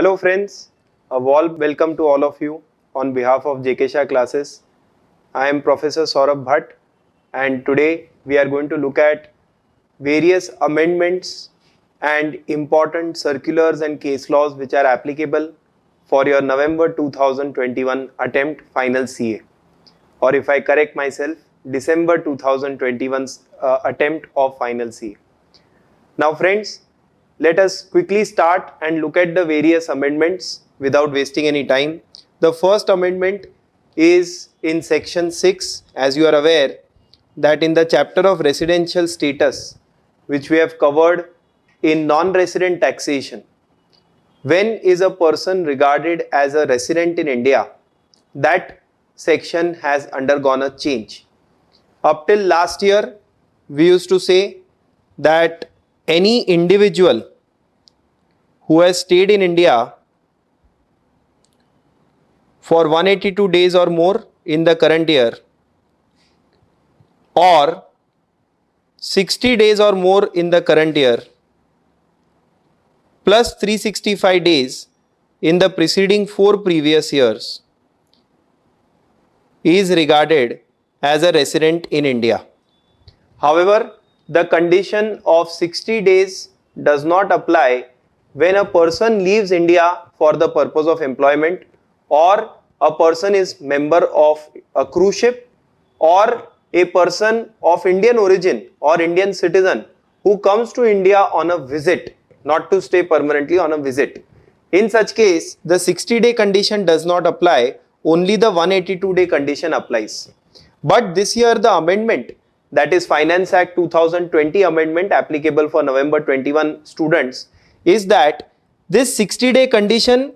Hello friends, a warm welcome to all of you on behalf of JK Shah classes. I am Professor Saurabh Bhatt and today we are going to look at various amendments and important circulars and case laws which are applicable for your November 2021 attempt final CA, or if I correct myself, December 2021's attempt of final CA. Now friends, let us quickly start and look at the various amendments without wasting any time. The first amendment is in section 6, as you are aware that in the chapter of residential status, which we have covered in non-resident taxation, when is a person regarded as a resident in India, that section has undergone a change. Up till last year, we used to say that any individual who has stayed in India for 182 days or more in the current year, or 60 days or more in the current year, plus 365 days in the preceding 4 previous years, is regarded as a resident in India. However, the condition of 60 days does not apply when a person leaves India for the purpose of employment, or a person is member of a cruise ship, or a person of Indian origin or Indian citizen who comes to India on a visit, not to stay permanently, on a visit. In such case, the 60-day condition does not apply, only the 182-day condition applies. But this year the amendment, that is Finance Act 2020 amendment applicable for November 21 students, is that this 60-day condition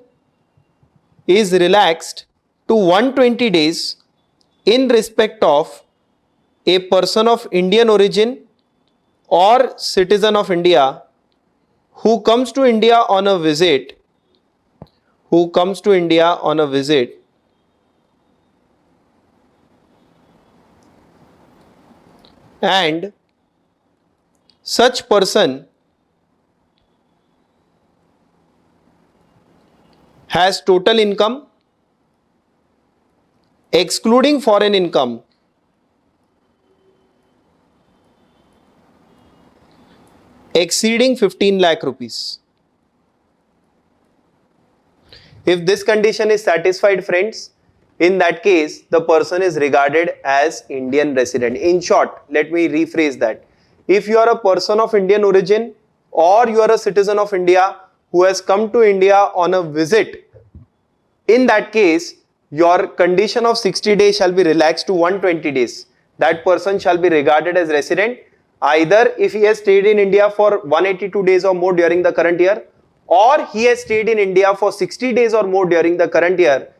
is relaxed to 120 days in respect of a person of Indian origin or citizen of India who comes to India on a visit, and such person has total income excluding foreign income exceeding 15 lakh rupees. If this condition is satisfied, friends, in that case the person is regarded as Indian resident. In short, let me rephrase that. If you are a person of Indian origin or you are a citizen of India who has come to India on a visit, in that case your condition of 60 days shall be relaxed to 120 days. That person shall be regarded as resident either if he has stayed in India for 182 days or more during the current year, or he has stayed in India for 60 days or more during the current year,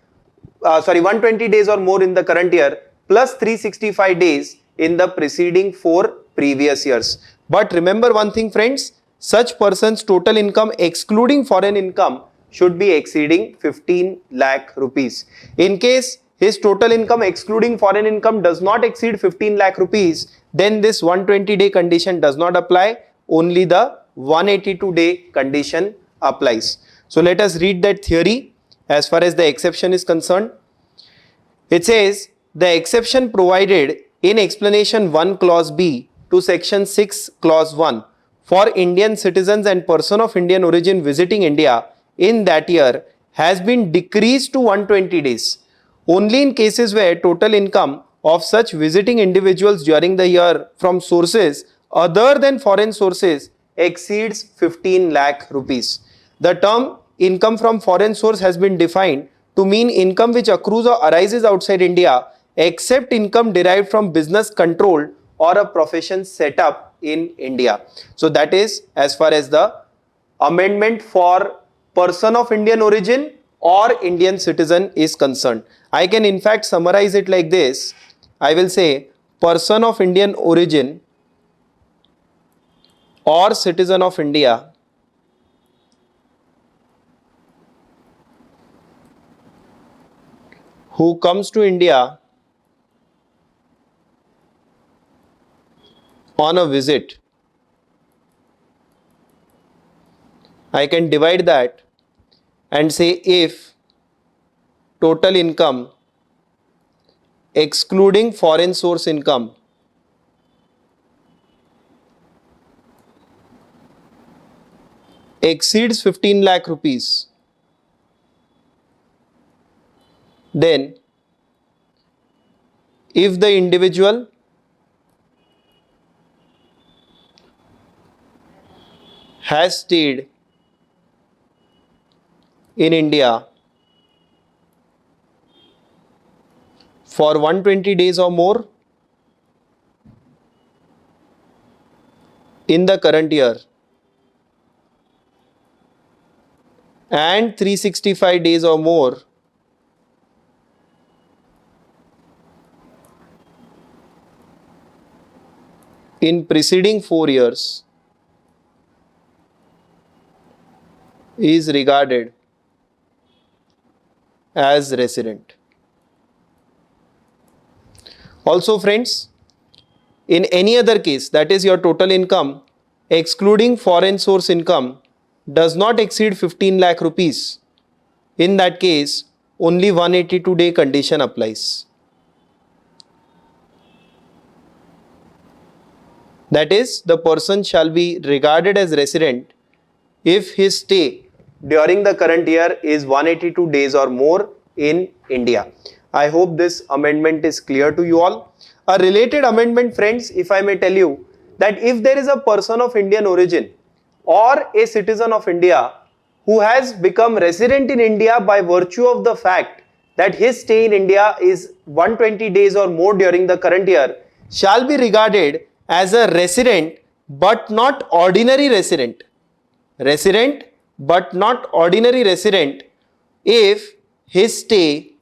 120 days or more in the current year, plus 365 days in the preceding 4 previous years. But remember one thing, friends, such person's total income excluding foreign income should be exceeding 15 lakh rupees. In case his total income excluding foreign income does not exceed 15 lakh rupees, then this 120-day condition does not apply, only the 182-day condition applies. So let us read that theory as far as the exception is concerned. It says the exception provided in explanation 1 clause B to section 6 clause 1 for Indian citizens and person of Indian origin visiting India in that year has been decreased to 120 days only in cases where total income of such visiting individuals during the year from sources other than foreign sources exceeds 15 lakh rupees. The term income from foreign source has been defined to mean income which accrues or arises outside India except income derived from business controlled or a profession set up in India. So that is as far as the amendment for person of Indian origin or Indian citizen is concerned. I can in fact summarize it like this. I will say person of Indian origin or citizen of India who comes to India on a visit. I can divide that and say if total income excluding foreign source income exceeds 15 lakh rupees, then if the individual has stayed in India for 120 days or more in the current year and 365 days or more in preceding 4 years is regarded as resident. Also friends, in any other case, that is your total income excluding foreign source income does not exceed 15 lakh rupees, in that case only 182-day condition applies. That is, the person shall be regarded as resident if his stay during the current year is 182 days or more in India. I hope this amendment is clear to you all. A related amendment, friends, if I may tell you, that if there is a person of Indian origin or a citizen of India who has become resident in India by virtue of the fact that his stay in India is 120 days or more during the current year, shall be regarded as a resident but not ordinary resident. Resident but not ordinary resident if his stay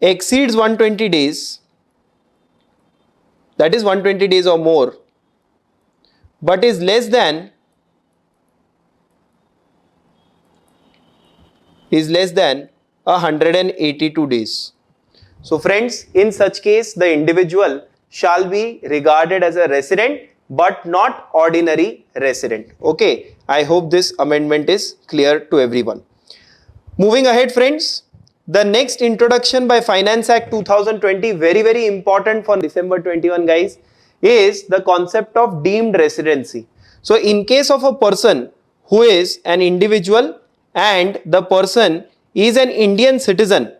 exceeds 120 days, that is 120 days or more, but is less than 182 days. So friends, in such case the individual shall be regarded as a resident but not ordinary resident. Okay, I hope this amendment is clear to everyone. Moving ahead friends, the next introduction by Finance Act 2020, very important for December 21 guys, is the concept of deemed residency. So in case of a person who is an individual and the person is an Indian citizen,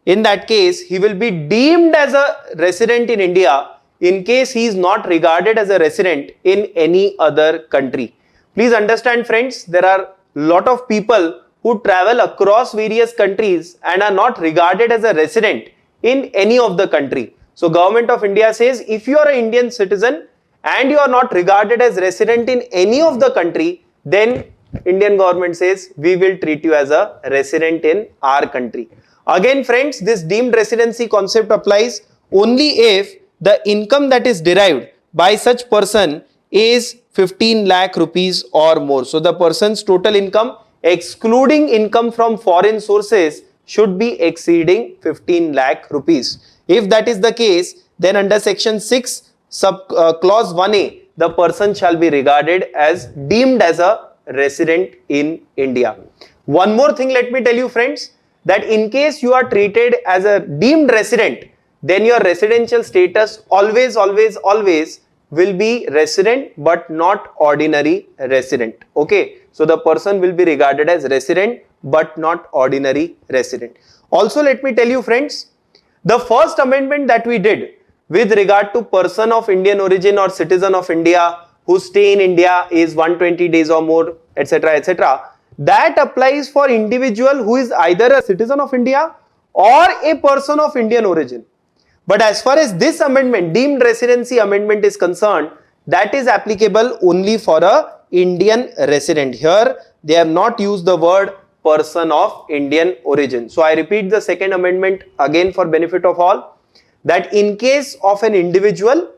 in that case he will be deemed as a resident in India in case he is not regarded as a resident in any other country. Please understand friends, there are lot of people who travel across various countries and are not regarded as a resident in any of the country. So Government of India says if you are an Indian citizen and you are not regarded as resident in any of the country, then Indian government says we will treat you as a resident in our country. Again friends, this deemed residency concept applies only if the income that is derived by such person is 15 lakh rupees or more. So the person's total income excluding income from foreign sources should be exceeding 15 lakh rupees. If that is the case, then under section 6 clause 1a, the person shall be regarded as deemed as a resident in India. One more thing let me tell you friends, that in case you are treated as a deemed resident, then your residential status always will be resident but not ordinary resident. Okay, so the person will be regarded as resident but not ordinary resident. Also let me tell you friends, the first amendment that we did with regard to person of Indian origin or citizen of India who stay in India is 120 days or more, etc., that applies for individual who is either a citizen of India or a person of Indian origin. But as far as this amendment, deemed residency amendment is concerned, that is applicable only for a Indian resident. Here they have not used the word person of Indian origin. So I repeat the second amendment again for benefit of all, that in case of an individual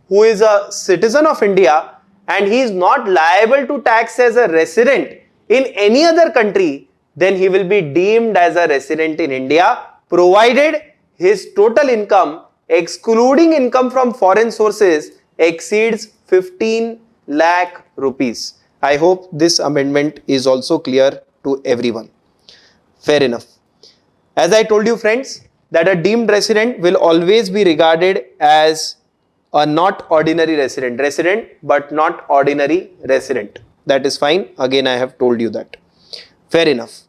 who is a citizen of India and he is not liable to tax as a resident in any other country, then he will be deemed as a resident in India provided his total income excluding income from foreign sources exceeds 15 lakh rupees. I hope this amendment is also clear to everyone. Fair enough. As I told you friends, that a deemed resident will always be regarded as a not ordinary resident but not ordinary resident. That is fine. Again, I have told you that. Fair enough.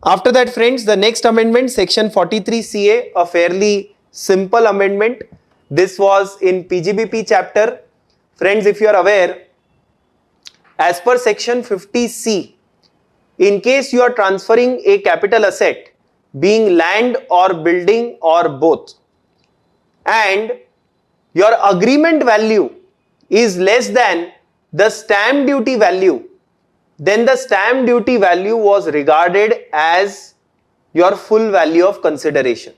After that friends, the next amendment, section 43CA, a fairly simple amendment. This was in PGBP chapter. Friends, if you are aware, as per section 50C, in case you are transferring a capital asset, being land or building or both, and your agreement value is less than the stamp duty value, then the stamp duty value was regarded as your full value of consideration.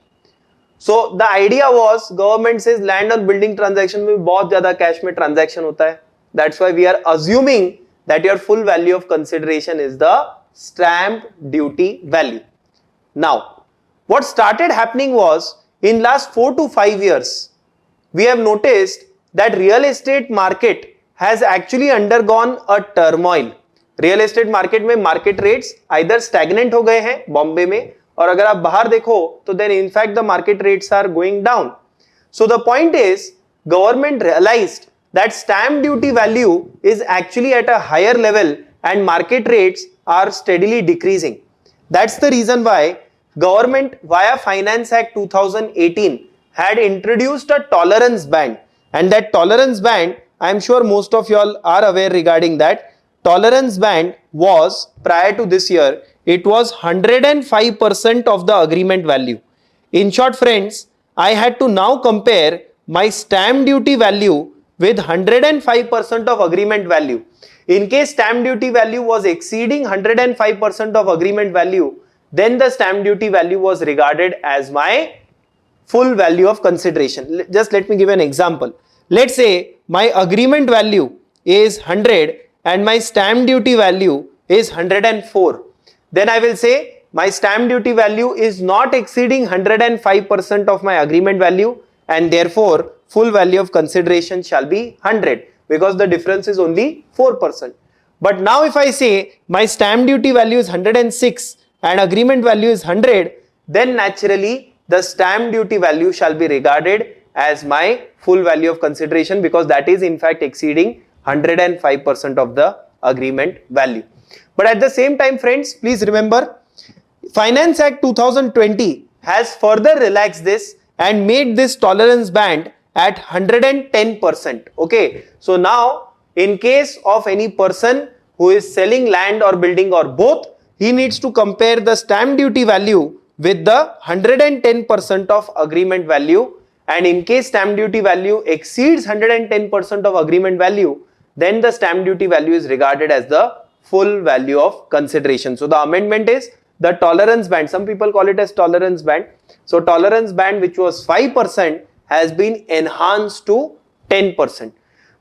So the idea was, government says land और building transaction में बहुत ज़्यादा cash में transaction होता है. That's why we are assuming that your full value of consideration is the stamp duty value. Now, what started happening was, in last 4 to 5 years, we have noticed that real estate market has actually undergone a turmoil. Real estate market में market rates either stagnant हो गए हैं बॉम्बे में, और अगर आप बाहर देखो तो then in fact the market rates are going down. So the point is, government realised that stamp duty value is actually at a higher level and market rates are steadily decreasing. That's the reason why government via finance act 2018 had introduced a tolerance band, and that tolerance band, I am sure most of you all are aware regarding that. Tolerance band was, prior to this year, it was 105% of the agreement value. In short friends, I had to now compare my stamp duty value with 105% of agreement value. In case stamp duty value was exceeding 105% of agreement value, then the stamp duty value was regarded as my full value of consideration. Just let me give an example. Let's say my agreement value is 100 and my stamp duty value is 104. Then I will say my stamp duty value is not exceeding 105% of my agreement value, and therefore full value of consideration shall be 100, because the difference is only 4%. But now if I say my stamp duty value is 106 and agreement value is 100, then naturally the stamp duty value shall be regarded as my full value of consideration, because that is in fact exceeding 105% of the agreement value. But at the same time friends, please remember, Finance Act 2020 has further relaxed this and made this tolerance band at 110%. Okay, so now in case of any person who is selling land or building or both, he needs to compare the stamp duty value with the 110% of agreement value, and in case stamp duty value exceeds 110% of agreement value, then the stamp duty value is regarded as the full value of consideration. So the amendment is the tolerance band. Some people call it as tolerance band. So tolerance band, which was 5%, has been enhanced to 10%.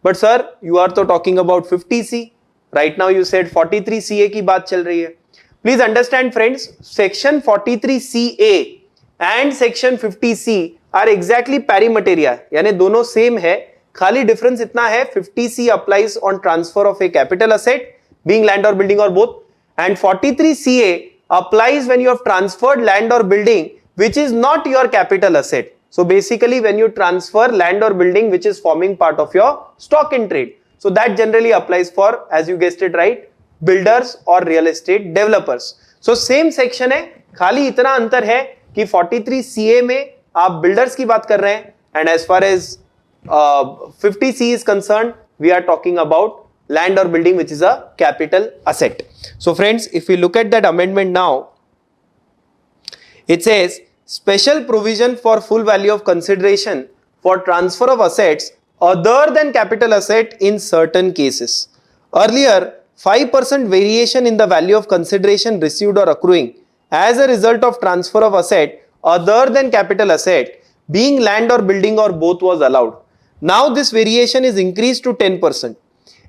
But sir, you are तो talking about 50C. Right now you said 43CA की बात चल रही है. Please understand friends, section 43CA and section 50C are exactly pari materia, यानी दोनों same है. खाली डिफरेंस इतना है, 50C applies on transfer of a capital asset, being land or building or both, and 43CA applies when you have transferred land or building which is not your capital asset. So basically when you transfer land or building which is forming part of your stock in trade, so that generally applies for, as you guessed it right, builders or real estate developers. So same section है, खाली इतना अंतर है कि 43CA में आप builders की बात कर रहे हैं, and as far as 50C is concerned, we are talking about land or building which is a capital asset. So friends, if we look at that amendment now, it says special provision for full value of consideration for transfer of assets other than capital asset in certain cases. Earlier, 5% variation in the value of consideration received or accruing as a result of transfer of asset other than capital asset, being land or building or both, was allowed. Now this variation is increased to 10%.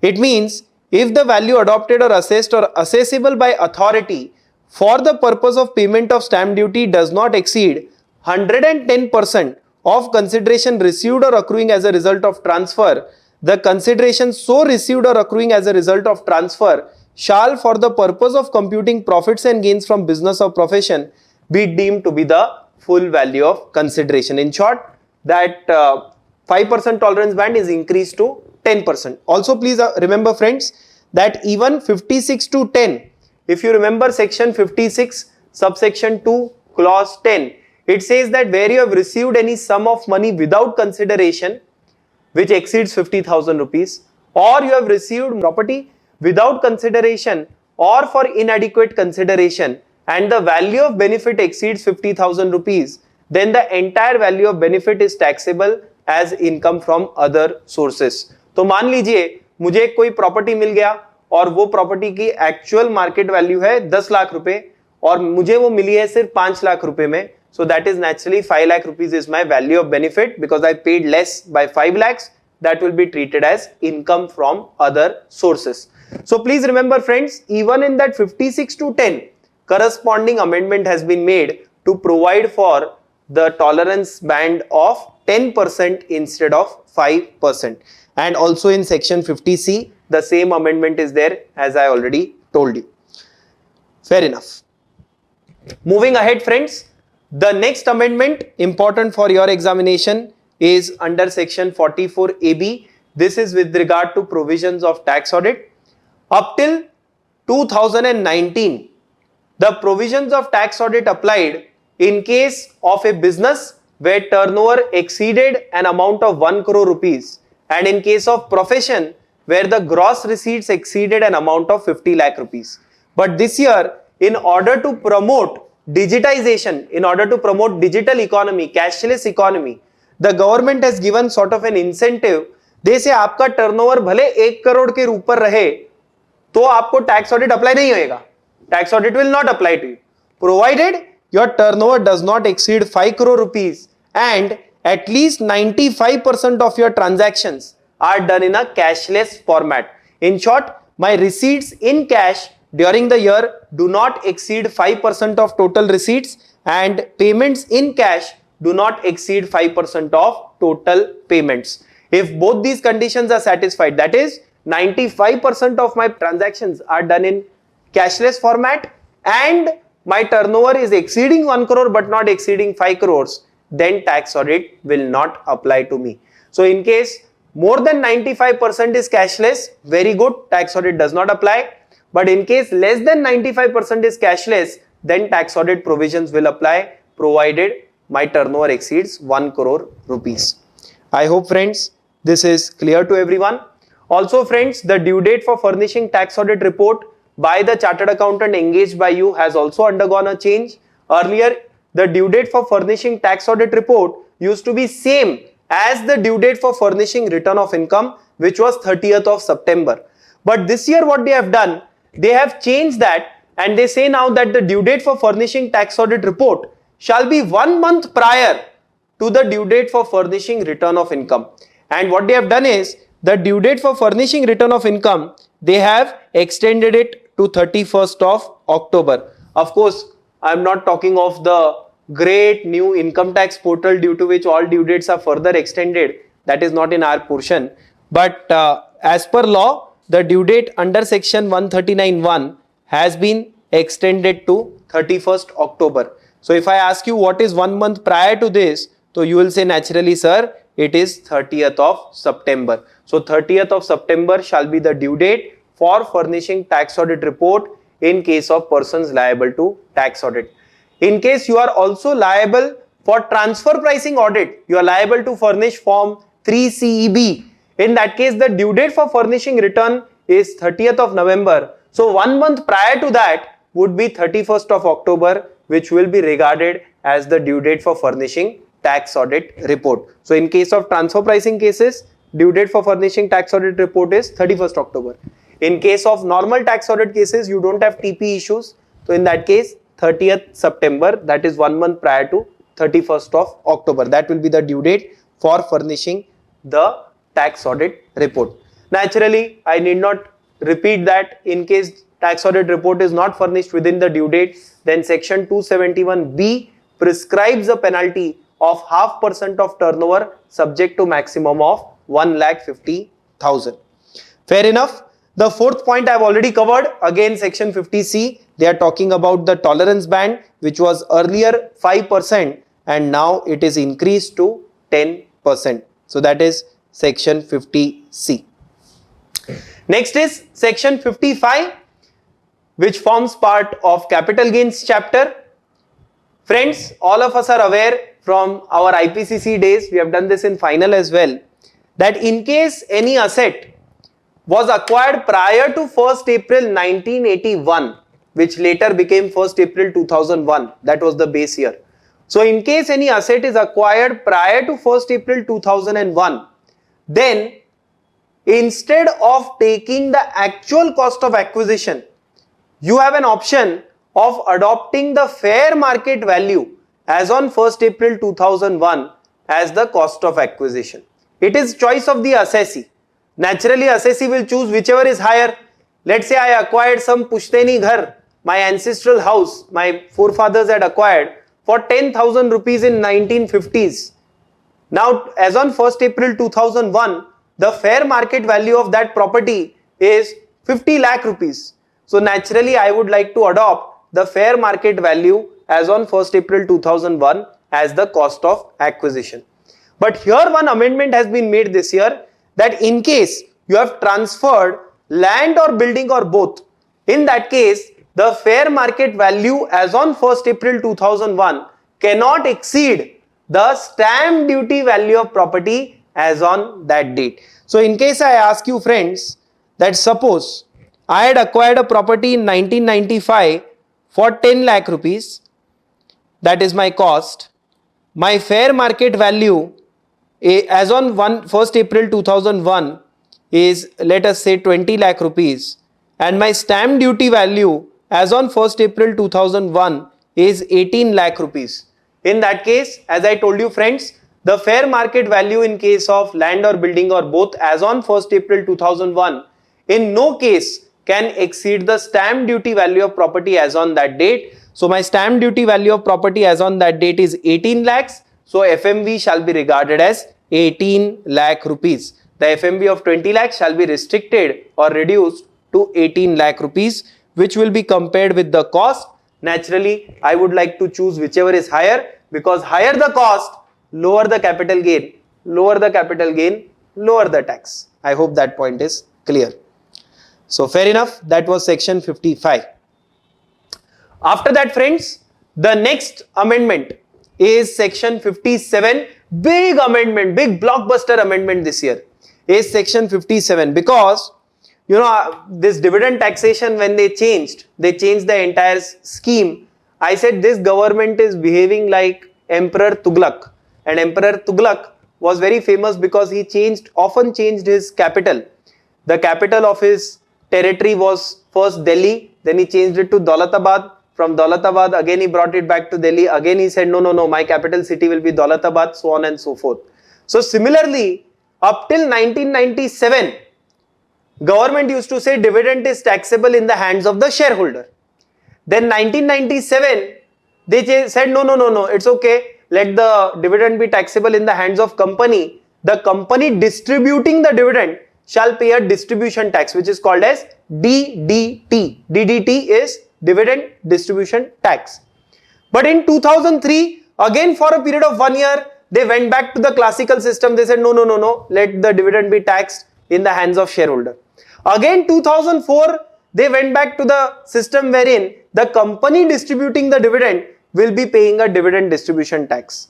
It means if the value adopted or assessed or assessable by authority for the purpose of payment of stamp duty does not exceed 110% of consideration received or accruing as a result of transfer, the consideration so received or accruing as a result of transfer shall for the purpose of computing profits and gains from business or profession be deemed to be the full value of consideration. In short, that 5% tolerance band is increased to 10%. Also please remember friends that even 56 to 10, if you remember section 56 subsection 2 clause 10, it says that where you have received any sum of money without consideration which exceeds 50,000 rupees, or you have received property without consideration or for inadequate consideration and the value of benefit exceeds 50,000 rupees, then the entire value of benefit is taxable as income from other sources. तो मान लीजिए मुझे कोई property मिल गया और वो property की actual market value है 10 लाख रुपए और मुझे वो मिली है सिर्फ 5 लाख रुपए में. So that is naturally 5 lakh rupees is my value of benefit because I paid less by 5 lakhs. That will be treated as income from other sources. So please remember friends, even in that 56 to 10, corresponding amendment has been made to provide for the tolerance band of 10% instead of 5%. And also in section 50C, the same amendment is there as I already told you. Fair enough. Moving ahead friends, the next amendment important for your examination is under section 44AB. This is with regard to provisions of tax audit. Up till 2019, the provisions of tax audit applied in case of a business where turnover exceeded an amount of 1 crore rupees and in case of profession where the gross receipts exceeded an amount of 50 lakh rupees. But this year, in order to promote digitization, in order to promote digital economy, cashless economy, the government has given sort of an incentive. they say आपका turnover भले 1 करोड़ के ऊपर रहे तो आपको tax audit apply नहीं होएगा. Tax audit will not apply to you provided your turnover does not exceed 5 crore rupees and at least 95% of your transactions are done in a cashless format. In short, my receipts in cash during the year do not exceed 5% of total receipts and payments in cash do not exceed 5% of total payments. If both these conditions are satisfied, that is 95% of my transactions are done in cashless format and my turnover is exceeding 1 crore but not exceeding 5 crores, then tax audit will not apply to me. So in case more than 95% is cashless, very good, tax audit does not apply. But in case less than 95% is cashless, then tax audit provisions will apply provided my turnover exceeds 1 crore rupees. I hope friends this is clear to everyone. Also friends, the due date for furnishing tax audit report by the chartered accountant engaged by you has also undergone a change. Earlier, the due date for furnishing tax audit report used to be same as the due date for furnishing return of income, which was 30th of September. But this year what they have done, they have changed that and they say now that the due date for furnishing tax audit report shall be 1 month prior to the due date for furnishing return of income. And what they have done is the due date for furnishing return of income, they have extended it to 31st of October. Of course, I am not talking of the great new income tax portal due to which all due dates are further extended. That is not in our portion. But as per law, the due date under section 139(1) has been extended to 31st October. So if I ask you what is 1 month prior to this, so you will say naturally, sir, it is 30th of September. So 30th of September shall be the due date for furnishing tax audit report in case of persons liable to tax audit. In case you are also liable for transfer pricing audit, you are liable to furnish form 3CEB. In that case, the due date for furnishing return is 30th of November. So 1 month prior to that would be 31st of October, which will be regarded as the due date for furnishing tax audit report. So in case of transfer pricing cases, due date for furnishing tax audit report is 31st October. In case of normal tax audit cases, you don't have TP issues. So in that case, 30th September, that is 1 month prior to 31st of October. That will be the due date for furnishing the tax audit report. Naturally, I need not repeat that in case tax audit report is not furnished within the due date, then section 271B prescribes a penalty of 0.5% of turnover subject to maximum of 1,50,000. Fair enough. The fourth point I've already covered. Again, section 50C, they are talking about the tolerance band, which was earlier 5% and now it is increased to 10%. So that is section 50C. Next is section 55, which forms part of capital gains chapter. Friends, all of us are aware from our IPCC days, we have done this in final as well, that in case any asset was acquired prior to 1st April 1981, which later became 1st April 2001, that was the base year. So in case any asset is acquired prior to 1st April 2001, then instead of taking the actual cost of acquisition, you have an option of adopting the fair market value as on 1st April 2001 as the cost of acquisition. It is choice of the assessee. Naturally, assessee will choose whichever is higher. Let's say I acquired some Pushteni Ghar, my ancestral house, my forefathers had acquired for 10,000 rupees in 1950s. Now, as on 1st April 2001, the fair market value of that property is 50 lakh rupees. So naturally, I would like to adopt the fair market value as on 1st April 2001 as the cost of acquisition. But here one amendment has been made this year, that in case you have transferred land or building or both, in that case, the fair market value as on 1st April 2001 cannot exceed the stamp duty value of property as on that date. So in case I ask you friends, that suppose I had acquired a property in 1995 for 10 lakh rupees, that is my cost. My fair market value as on 1st April 2001 is, let us say, 20 lakh rupees, and my stamp duty value as on 1st April 2001 is 18 lakh rupees. In that case, as I told you friends, the fair market value in case of land or building or both as on 1st April 2001 in no case can exceed the stamp duty value of property as on that date. So my stamp duty value of property as on that date is 18 lakhs. So FMV shall be regarded as 18 lakh rupees. The FMV of 20 lakhs shall be restricted or reduced to 18 lakh rupees, which will be compared with the cost. Naturally, I would like to choose whichever is higher, because higher the cost, lower the capital gain, lower the capital gain, lower the tax. I hope that point is clear. So fair enough, that was section 55. After that friends, the next amendment is section 57. Big amendment, big blockbuster amendment this year is section 57, because you know this dividend taxation, when they changed the entire scheme. I said this government is behaving like Emperor Tughlaq, and Emperor Tughlaq was very famous because he often changed his capital. The capital of his territory was first Delhi, then he changed it to Daulatabad. From Daulatabad, again he brought it back to Delhi. Again he said, no, my capital city will be Daulatabad, so on and so forth. So similarly, up till 1997, government used to say dividend is taxable in the hands of the shareholder. Then 1997, they said, no, it's okay. Let the dividend be taxable in the hands of company. The company distributing the dividend shall pay a distribution tax, which is called as DDT. DDT is dividend distribution tax. But in 2003, again for a period of 1 year, they went back to the classical system. They said, no, let the dividend be taxed in the hands of shareholder. Again 2004, they went back to the system wherein the company distributing the dividend will be paying a dividend distribution tax.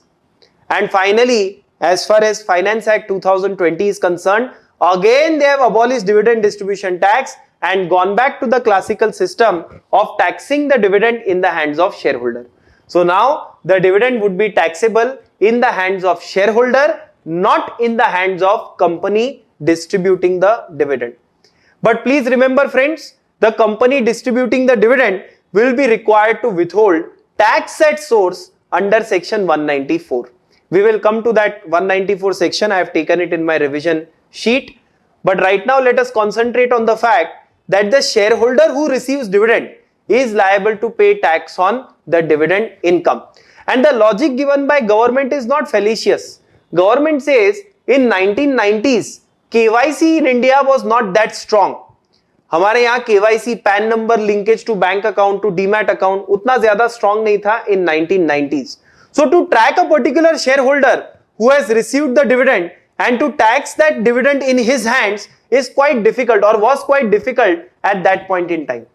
And finally, as far as Finance Act 2020 is concerned, again they have abolished dividend distribution tax and gone back to the classical system of taxing the dividend in the hands of shareholder. So now the dividend would be taxable in the hands of shareholder, not in the hands of company distributing the dividend. But please remember friends, the company distributing the dividend will be required to withhold tax at source under section 194. We will come to that 194 section. I have taken it in my revision sheet. But right now let us concentrate on the fact that the shareholder who receives dividend is liable to pay tax on the dividend income. And the logic given by government is not fallacious. Government says in 1990s, KYC in India was not that strong. हमारे यहाँ KYC, PAN number, linkage to bank account, to demat account उतना ज्यादा strong नहीं था इन 1990s. So to track a particular shareholder who has received the dividend and to tax that dividend in his hands is quite difficult or was quite difficult at that point in time.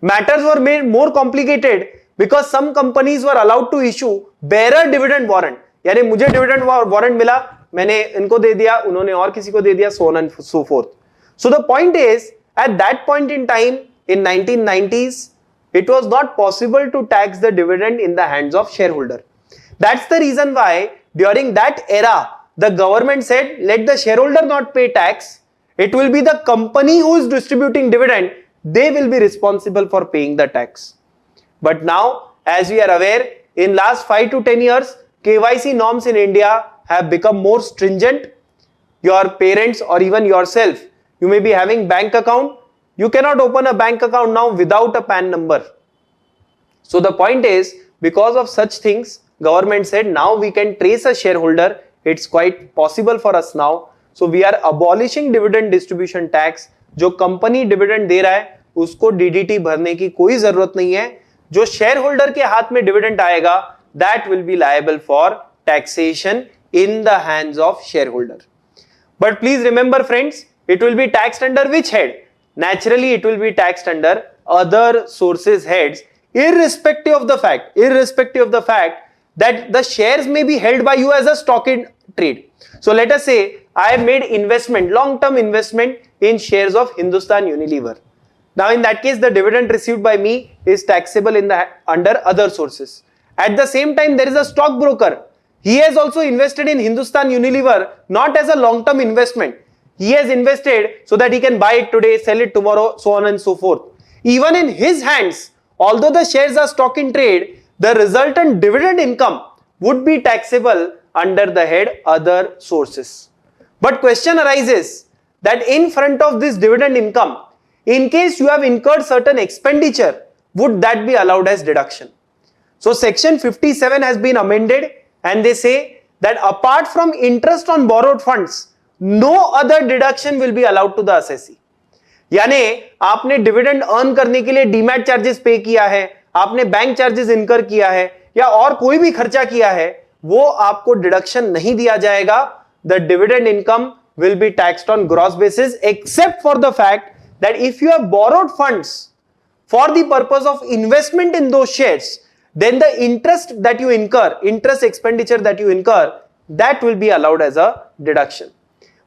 Matters were made more complicated because some companies were allowed to issue bearer dividend warrant. यानी मुझे dividend warrant मिला, मैंने इनको दे दिया, उन्होंने और किसी को दे दिया, so on and so forth. So the point is, at that point in time in 1990s, it was not possible to tax the dividend in the hands of shareholder. That's the reason why during that era the government said, let the shareholder not pay tax, it will be the company who is distributing dividend, they will be responsible for paying the tax. But now, as we are aware, in last 5 to 10 years KYC norms in India have become more stringent. Your parents or even yourself, you may be having bank account, you cannot open a bank account now without a PAN number. So the point is, because of such things, government said now we can trace a shareholder. It's quite possible for us now. So we are abolishing dividend distribution tax. जो company dividend दे रहा है उसको DDT भरने की कोई जरूरत नहीं है. जो शेयर होल्डर के हाथ में डिविडेंड आएगा, that will be liable for taxation in the hands of shareholder. But please remember friends, it will be taxed under which head? Naturally, it will be taxed under other sources heads, irrespective of the fact that the shares may be held by you as a stock in trade. So let us say I have made investment, long-term investment in shares of Hindustan Unilever. Now in that case, the dividend received by me is taxable under other sources. At the same time, there is a stockbroker. He has also invested in Hindustan Unilever, not as a long-term investment. He has invested so that he can buy it today, sell it tomorrow, so on and so forth. Even in his hands, although the shares are stock in trade, the resultant dividend income would be taxable under the head other sources. But question arises that in front of this dividend income, in case you have incurred certain expenditure, would that be allowed as deduction? So section 57 has been amended and they say that apart from interest on borrowed funds, no other deduction will be allowed to the assessee. यानी आपने dividend earn करने के लिए demat charges पे किया है, आपने bank charges इनकर किया है या और कोई भी खर्चा किया है, वो आपको डिडक्शन नहीं दिया जाएगा. The dividend income will be taxed on gross basis except for the fact that if you have borrowed funds for the purpose of investment in those shares, then the interest expenditure that you incur, that will be allowed as a deduction.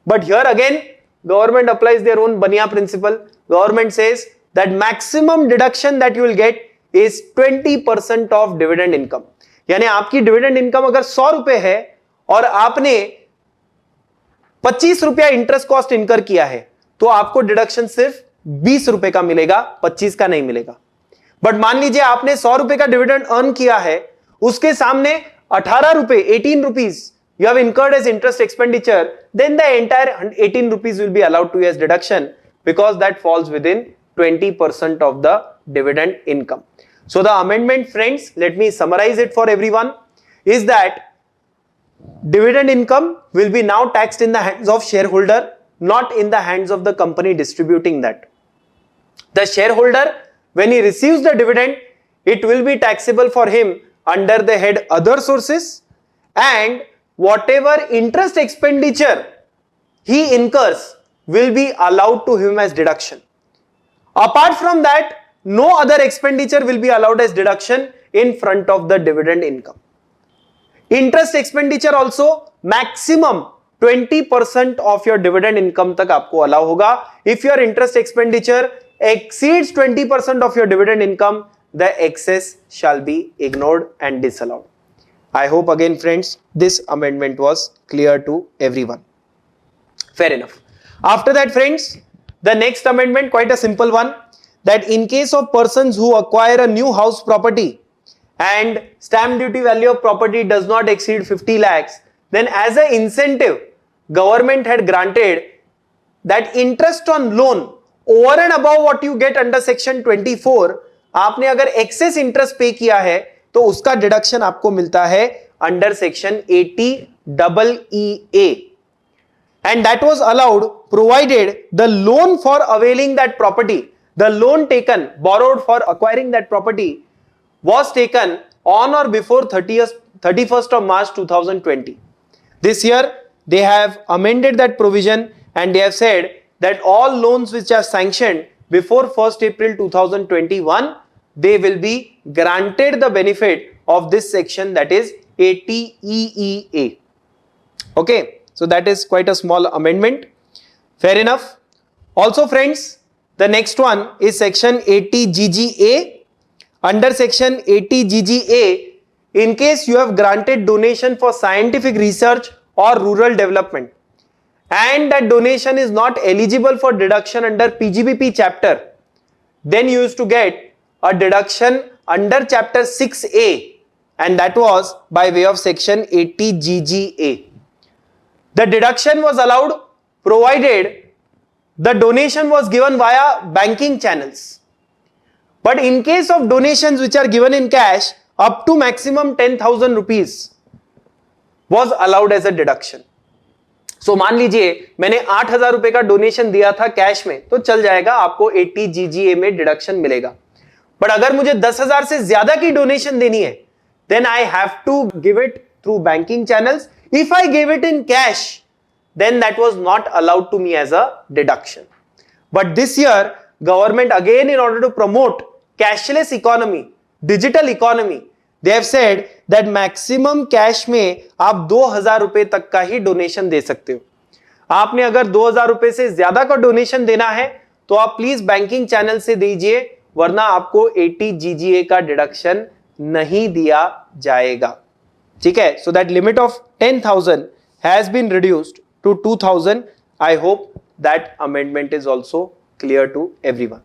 But here again, government applies their own Bania principle. Government says that maximum deduction that you will get is 20% of dividend income. यानी आपकी dividend income अगर 100 रुपए है और आपने 25 रुपया interest cost incur किया है, तो आपको डिडक्शन सिर्फ 20 रुपए का मिलेगा, 25 का नहीं मिलेगा. बट मान लीजिए आपने 100 रुपए का डिविडेंड अर्न किया है, उसके सामने 18 रुपए 18 rupees you have incurred as interest expenditure, then the entire 18 rupees will be allowed to as deduction because that falls within 20% of the dividend income. So the amendment, friends, let me summarize it for everyone, is that dividend income will be now taxed in the hands of shareholder, not in the hands of the company distributing that. The shareholder, when he receives the dividend, it will be taxable for him under the head other sources, and whatever interest expenditure he incurs will be allowed to him as deduction. Apart from that, no other expenditure will be allowed as deduction in front of the dividend income. Interest expenditure also maximum 20% of your dividend income तक आपको allow होगा. If your interest expenditure exceeds 20% of your dividend income, the excess shall be ignored and disallowed. I hope again friends, this amendment was clear to everyone. Fair enough. After that friends, the next amendment, quite a simple one, that in case of persons who acquire a new house property and stamp duty value of property does not exceed 50 lakhs, then as an incentive, government had granted that interest on loan over and above what you get under section 24, आपने अगर excess interest pay किया है तो उसका deduction आपको मिलता है under section 80EEA, and that was allowed provided the loan for availing that property, the loan taken, borrowed for acquiring that property was taken on or before 31st of March 2020. This year, they have amended that provision and they have said that all loans which are sanctioned before 1st April 2021, they will be granted the benefit of this section, that is 80EEA. Okay, so that is quite a small amendment. Fair enough. Also friends, the next one is section 80GGA. Under section 80GGA, in case you have granted donation for scientific research or rural development and that donation is not eligible for deduction under PGBP chapter, then you used to get a deduction under chapter 6A, and that was by way of section 80GGA. The deduction was allowed provided the donation was given via banking channels. But in case of donations which are given in cash, up to maximum 10,000 rupees was allowed as a deduction. So मान लीजिए मैंने 8,000 रुपए का donation दिया था cash में, तो चल जाएगा, आपको 80GGA में डिडक्शन मिलेगा. बट अगर मुझे 10,000 से ज्यादा की डोनेशन देनी है, then I have to give it through banking channels. If I gave it in cash, then that was not allowed to me as a deduction. But this year, government again, in order to promote cashless economy, digital economy, they have said that maximum cash में आप 2,000 रुपए तक का ही donation दे सकते हो. आपने अगर 2,000 रुपए से ज्यादा का डोनेशन देना है तो आप प्लीज बैंकिंग चैनल से दीजिए, वरना आपको 80GGA का डिडक्शन नहीं दिया जाएगा. ठीक है, so that limit of 10,000 has been reduced to 2,000. I hope that amendment is also clear to everyone.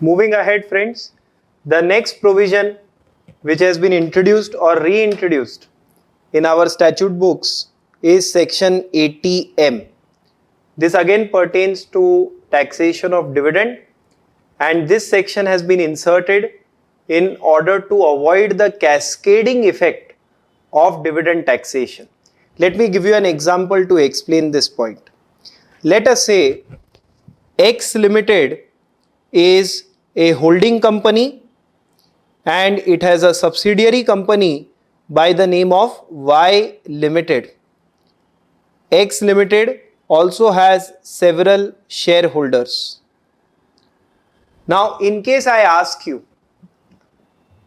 Moving ahead friends, the next provision which has been introduced or reintroduced in our statute books is section 80M. This again pertains to taxation of dividend, and this section has been inserted in order to avoid the cascading effect of dividend taxation. Let me give you an example to explain this point. Let us say X Limited is a holding company and it has a subsidiary company by the name of Y Limited. X Limited also has several shareholders. Now, in case I ask you,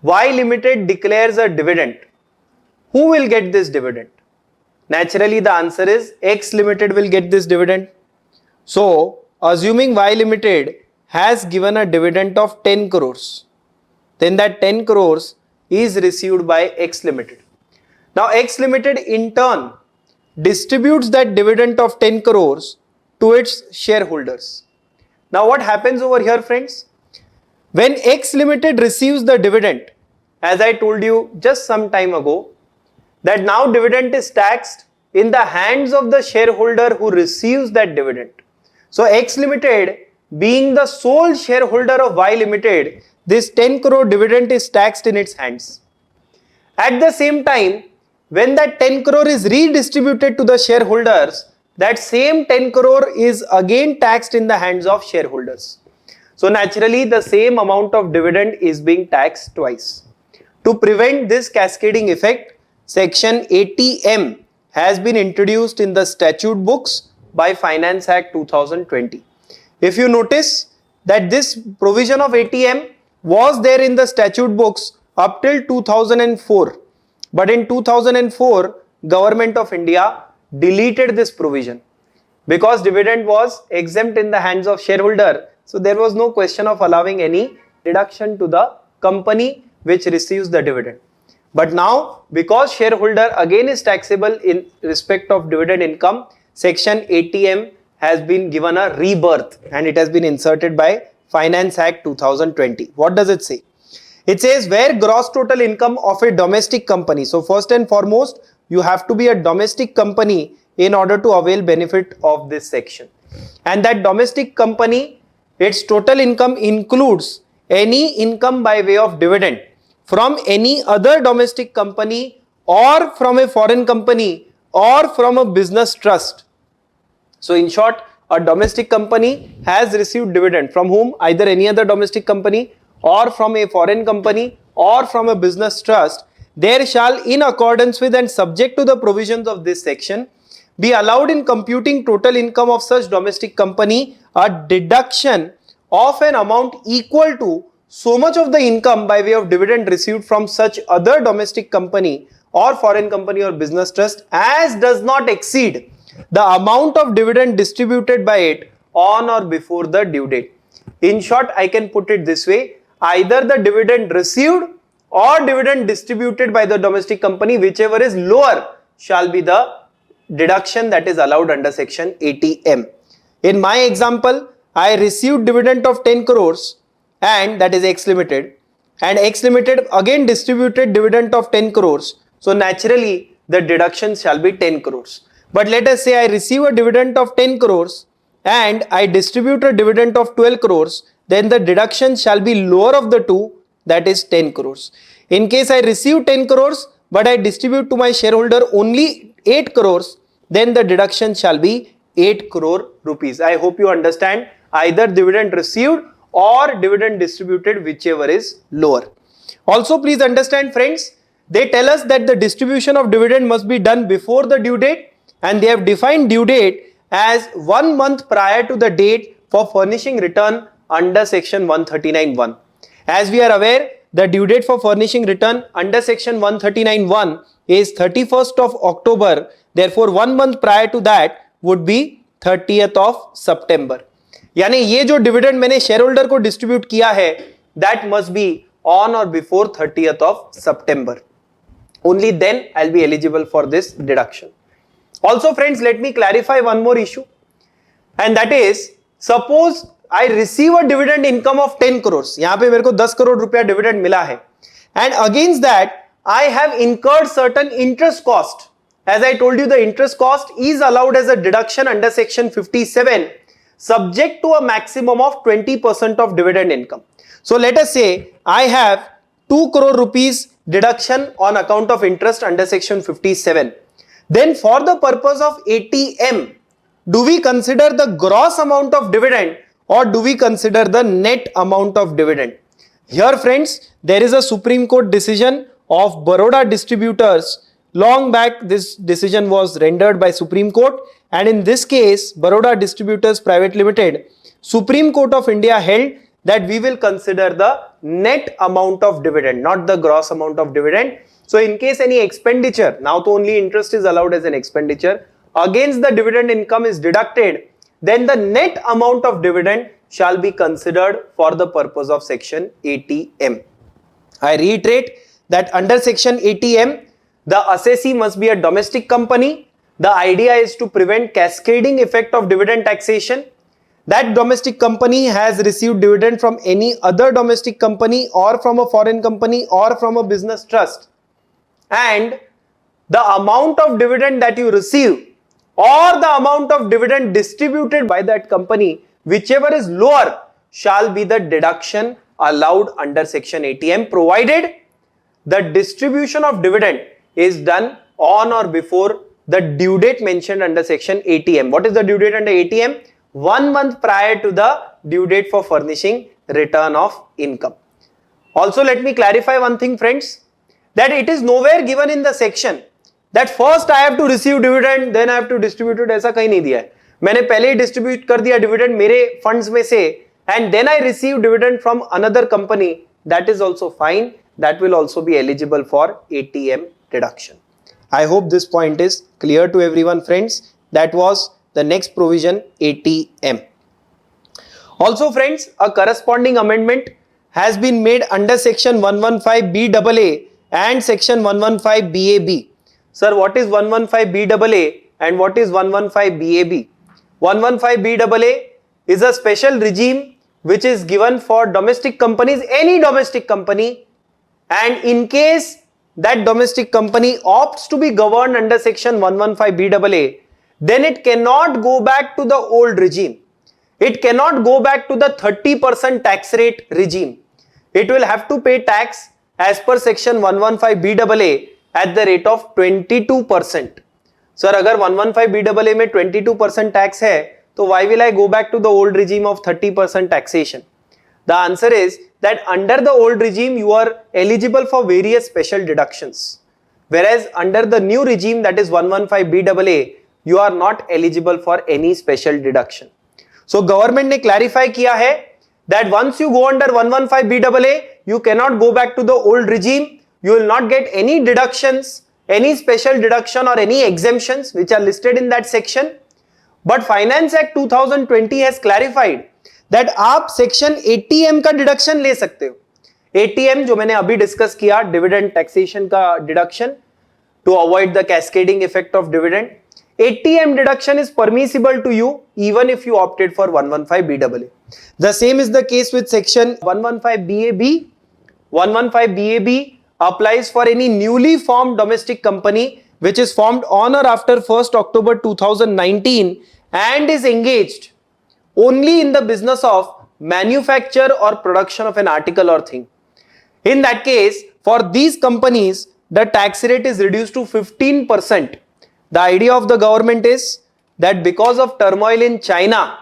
Y Limited declares a dividend, who will get this dividend? Naturally, the answer is X Limited will get this dividend. So, assuming Y Limited has given a dividend of 10 crores, then that 10 crores is received by X Limited. Now, X Limited in turn distributes that dividend of 10 crores to its shareholders. Now, what happens over here friends? When X Limited receives the dividend, as I told you just some time ago, that now dividend is taxed in the hands of the shareholder who receives that dividend. So X Limited being the sole shareholder of Y Limited, this 10 crore dividend is taxed in its hands. At the same time, when that 10 crore is redistributed to the shareholders, that same 10 crore is again taxed in the hands of shareholders. So naturally, the same amount of dividend is being taxed twice. To prevent this cascading effect, section 80M has been introduced in the statute books by Finance Act 2020. If you notice that this provision of 80M was there in the statute books up till 2004, but in 2004, Government of India deleted this provision because dividend was exempt in the hands of shareholder. So there was no question of allowing any deduction to the company which receives the dividend. But now, because shareholder again is taxable in respect of dividend income, section 80M has been given a rebirth and it has been inserted by Finance Act 2020. What does it say? It says where gross total income of a domestic company. So first and foremost, you have to be a domestic company in order to avail benefit of this section. And that domestic company, its total income includes any income by way of dividend from any other domestic company or from a foreign company or from a business trust. So in short, a domestic company has received dividend from whom? Either any other domestic company or from a foreign company or from a business trust, there shall, in accordance with and subject to the provisions of this section, be allowed in computing total income of such domestic company a deduction of an amount equal to so much of the income by way of dividend received from such other domestic company or foreign company or business trust as does not exceed the amount of dividend distributed by it on or before the due date. In short, I can put it this way: either the dividend received or dividend distributed by the domestic company, whichever is lower, shall be the deduction that is allowed under section 80M. In my example, I received dividend of 10 crores and that is X Limited, and X Limited again distributed dividend of 10 crores. So naturally the deduction shall be 10 crores. But let us say I receive a dividend of 10 crores and I distribute a dividend of 12 crores, then the deduction shall be lower of the two, that is 10 crores. In case I receive 10 crores but I distribute to my shareholder only 8 crores, then the deduction shall be 8 crore rupees. I hope you understand. Either dividend received or dividend distributed, whichever is lower. Also please understand friends, they tell us that the distribution of dividend must be done before the due date, and they have defined due date as 1 month prior to the date for furnishing return under section 139(1). As we are aware, the due date for furnishing return under section 139(1) is 31st of October. Therefore 1 month prior to that would be 30th of September. यानी ये जो dividend मैंने share holder को distribute किया है, that must be on और before 30th of September. Only then I'll be eligible for this deduction. Also friends, let me clarify one more issue, and that is, suppose I receive a dividend income of 10 crores. यहाँ पे मेरे को 10 करोड़ रुपया dividend मिला है, and against that I have incurred certain interest cost. As I told you, the interest cost is allowed as a deduction under section 57, subject to a maximum of 20% of dividend income. So let us say I have 2 crore rupees deduction on account of interest under section 57. Then for the purpose of 80M, do we consider the gross amount of dividend or do we consider the net amount of dividend? Here friends, there is a Supreme Court decision of Baroda Distributors. Long back this decision was rendered by Supreme Court, and in this case Baroda Distributors Private Limited, Supreme Court of India held that we will consider the net amount of dividend, not the gross amount of dividend. So in case any expenditure, now to only interest is allowed as an expenditure, against the dividend income is deducted, then the net amount of dividend shall be considered for the purpose of section 80M. I reiterate that under section 80M, the assessee must be a domestic company. The idea is to prevent cascading effect of dividend taxation. That domestic company has received dividend from any other domestic company or from a foreign company or from a business trust, and the amount of dividend that you receive or the amount of dividend distributed by that company, whichever is lower, shall be the deduction allowed under section 80M, provided the distribution of dividend is done on or before the due date mentioned under section 80M. What is the due date under 80M? 1 month prior to the due date for furnishing return of income. Also let me clarify one thing friends, that it is nowhere given in the section that first I have to receive dividend, then I have to distribute it. ऐसा कहीं नहीं दिया है. मैंने पहले ही distribute कर दिया dividend मेरे funds में से, and then I receive dividend from another company. That is also fine. That will also be eligible for 80M deduction. I hope this point is clear to everyone friends. That was the next provision, 80M. Also friends, a corresponding amendment has been made under section 115BAA and section 115BAB. Sir, what is 115BAA and what is 115BAB? 115BAA is a special regime which is given for domestic companies, any domestic company, and in case that domestic company opts to be governed under section 115BAA, then it cannot go back to the old regime. It cannot go back to the 30% tax rate regime. It will have to pay tax as per section 115BAA at the rate of 22%. Sir, अगर 115BAA में 22% tax है So why will I go back to the old regime of 30% taxation? The answer is that under the old regime you are eligible for various special deductions, whereas under the new regime, that is 115BAA, you are not eligible for any special deduction. So government ने clarify किया है that once you go under 115BAA, you cannot go back to the old regime. You will not get any deductions, any special deduction or any exemptions which are listed in that section. But Finance Act 2020 has clarified that आप section 80M का deduction ले सकते हो. 80M जो मैंने अभी discuss किया, dividend taxation का deduction to avoid the cascading effect of dividend. 80M deduction is permissible to you even if you opted for 115BAA. The same is the case with section 115BAB. 115BAB applies for any newly formed domestic company which is formed on or after 1st October 2019 and is engaged only in the business of manufacture or production of an article or thing. In that case, for these companies, the tax rate is reduced to 15%. The idea of the government is that because of turmoil in China,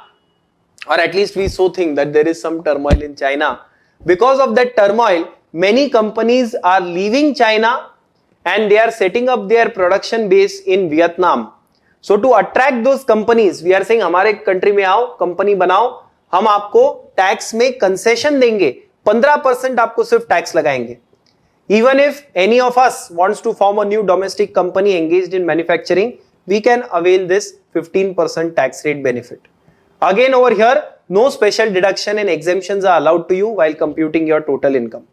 or at least we so think that there is some turmoil in China, because of that turmoil, many companies are leaving China and they are setting up their production base in Vietnam. So to attract those companies, we are saying हमारे country में आओ, company बनाओ, हम आपको tax में concession देंगे, 15% आपको सिर्फ टैक्स लगाएंगे. Even if any of us wants to form a new domestic company engaged in manufacturing, we can avail this 15% tax rate benefit. Again over here, no special deduction and exemptions are allowed to you while computing your total income.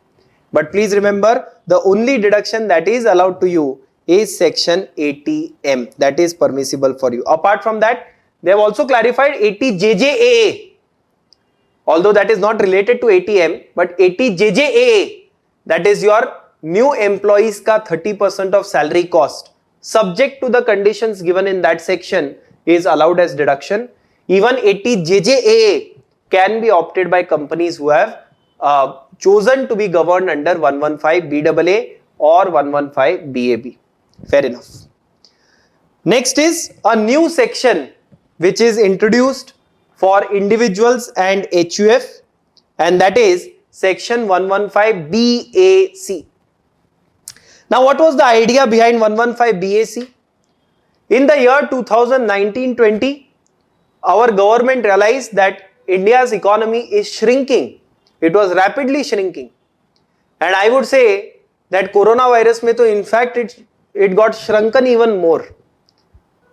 But please remember, the only deduction that is allowed to you is section 80M, that is permissible for you. Apart from that, they have also clarified 80JJAA. Although that is not related to 80M, but 80JJAA, that is your new employees ka 30% of salary cost, subject to the conditions given in that section, is allowed as deduction. Even 80JJAA can be opted by companies who have chosen to be governed under 115BAA or 115BAB. Fair enough. Next is a new section which is introduced for individuals and HUF, and that is section 115BAC. Now what was the idea behind 115BAC? In the year 2019-20, our government realized that India's economy is shrinking. It was rapidly shrinking. And I would say that coronavirus mein to in fact it got shrunken even more.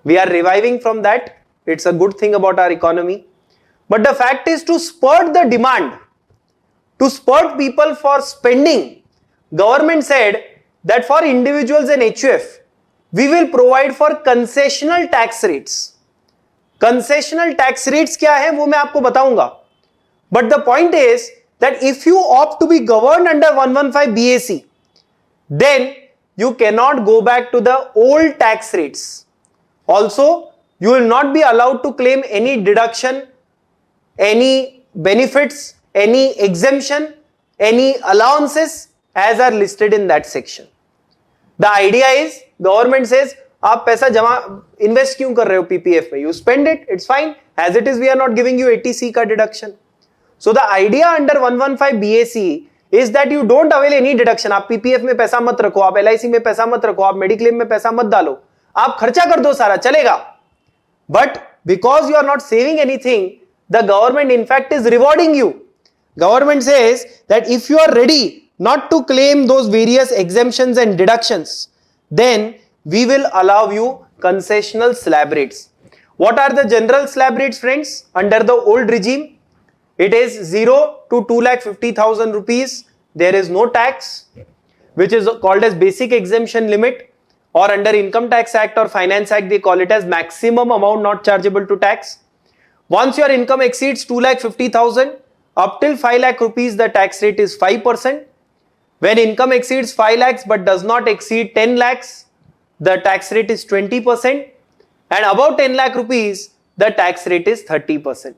We are reviving from that. It's a good thing about our economy. But the fact is, to spur the demand, to spur people for spending, government said that for individuals and HUF, we will provide for concessional tax rates. Concessional tax rates क्या है वो मैं आपको बताऊंगा. But the point is that if you opt to be governed under 115BAC, then you cannot go back to the old tax rates. Also, you will not be allowed to claim any deduction, any benefits, any exemption, any allowances as are listed in that section. The idea is, government says, आप पैसा जमा invest क्यों कर रहे हो PPF में? You spend it, it's fine. As it is, we are not giving you 80C का deduction. So the idea under 115BAC is that you don't avail any deduction. आप पीपीएफ में पैसा मत रखो, आप LIC में पैसा मत रखो, आप मेडिक्लेम में पैसा मत डालो, आप खर्चा कर दो सारा, चलेगा. But because you are not saving anything, the government in fact is rewarding you. Government says that if you are ready not to claim those various exemptions and deductions, then we will allow you concessional slab rates. What are the general slab rates, friends? Under the old regime, it is 0 to 2,50,000 rupees. There is no tax, which is called as basic exemption limit, or under Income Tax Act or Finance Act, they call it as maximum amount not chargeable to tax. Once your income exceeds 2,50,000, up till 5 lakh rupees, the tax rate is 5%. When income exceeds 5 lakhs but does not exceed 10 lakhs, the tax rate is 20%, and above 10 lakh rupees, the tax rate is 30%.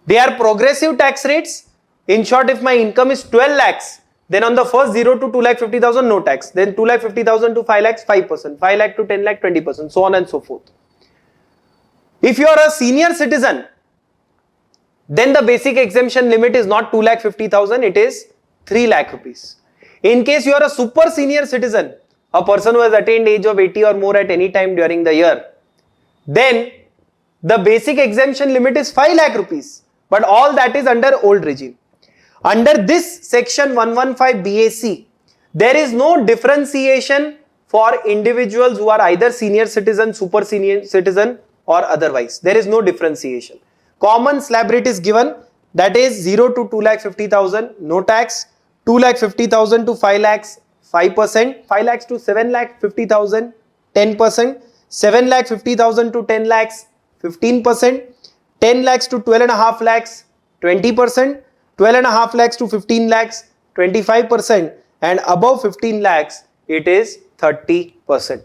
They are progressive tax rates. In short, if my income is 12 lakhs, then on the first 0 to 2,50,000, no tax. Then 2,50,000 to 5 lakhs, 5%. 5 lakh to 10 lakh, 20%, so on and so forth. If you are a senior citizen, then the basic exemption limit is not 2,50,000, it is 3 lakh rupees. In case you are a super senior citizen, a person who has attained age of 80 or more at any time during the year, then the basic exemption limit is 5 lakh rupees. But all that is under old regime. Under this section 115 BAC, there is no differentiation for individuals who are either senior citizen, super senior citizen or otherwise. There is no differentiation. Common slab rate is given, that is 0 to 2,50,000, no tax, 2,50,000 to 5 lakhs, 5%, 5 lakhs to 7,50,000, 10%, 7,50,000 to 10 lakhs, 15%, 10 lakhs to 12.5 lakhs, 20%, 12.5 lakhs to 15 lakhs, 25%, and above 15 lakhs, it is 30%.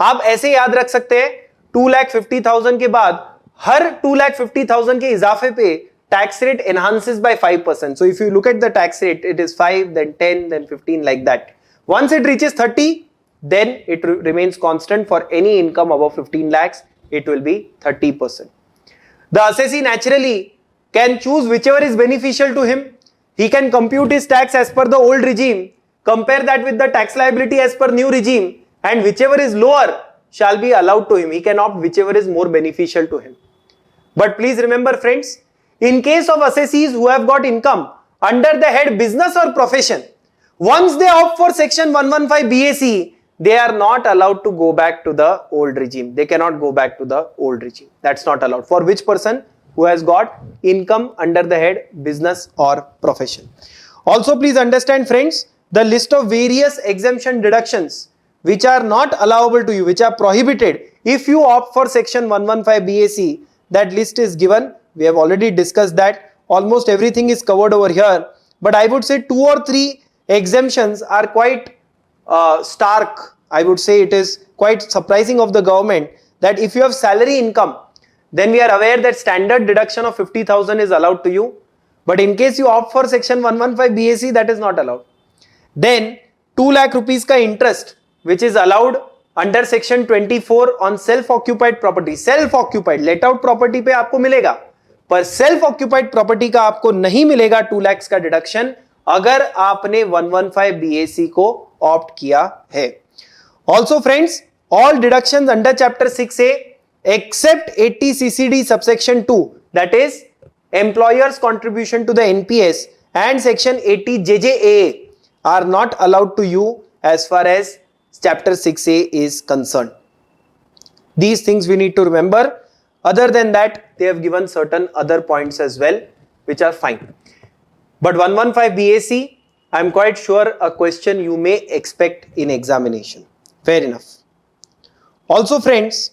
आप ऐसे याद रख सकते हैं, 2,50,000 के बाद हर 2,50,000 के इजाफे पे tax rate enhances by 5%. So if you look at the tax rate, it is 5, then 10, then 15, like that. Once it reaches 30, then it remains constant. For any income above 15 lakhs, it will be 30%. The assessee naturally can choose whichever is beneficial to him. He can compute his tax as per the old regime, compare that with the tax liability as per new regime, and whichever is lower shall be allowed to him. He can opt whichever is more beneficial to him. But please remember, friends, in case of assessees who have got income under the head business or profession, once they opt for section 115 BAC, they are not allowed to go back to the old regime. They cannot go back to the old regime. That's not allowed. For which person? Who has got income under the head business or profession. Also, please understand, friends, the list of various exemption deductions which are not allowable to you, which are prohibited if you opt for section 115 BAC, that list is given. We have already discussed that. Almost everything is covered over here. But I would say 2 or 3 exemptions are quite stark. I would say it is quite surprising of the government that if you have salary income, then we are aware that standard deduction of 50,000 is allowed to you. But in case you opt for section 115 BAC, that is not allowed. Then 2 lakh rupees ka interest, which is allowed under section 24 on self-occupied property. Self-occupied, let out property पे आपको मिलेगा, पर self-occupied property का आपको नहीं मिलेगा 2 lakhs का deduction अगर आपने 115 BAC को opt किया है. Also friends, all deductions under chapter 6A except 80 CCD subsection 2, that is employer's contribution to the NPS, and section 80 JJAA are not allowed to you as far as chapter 6A is concerned. These things we need to remember. Other than that, they have given certain other points as well, which are fine. But 115 BAC, I am quite sure a question you may expect in examination. Fair enough. Also friends,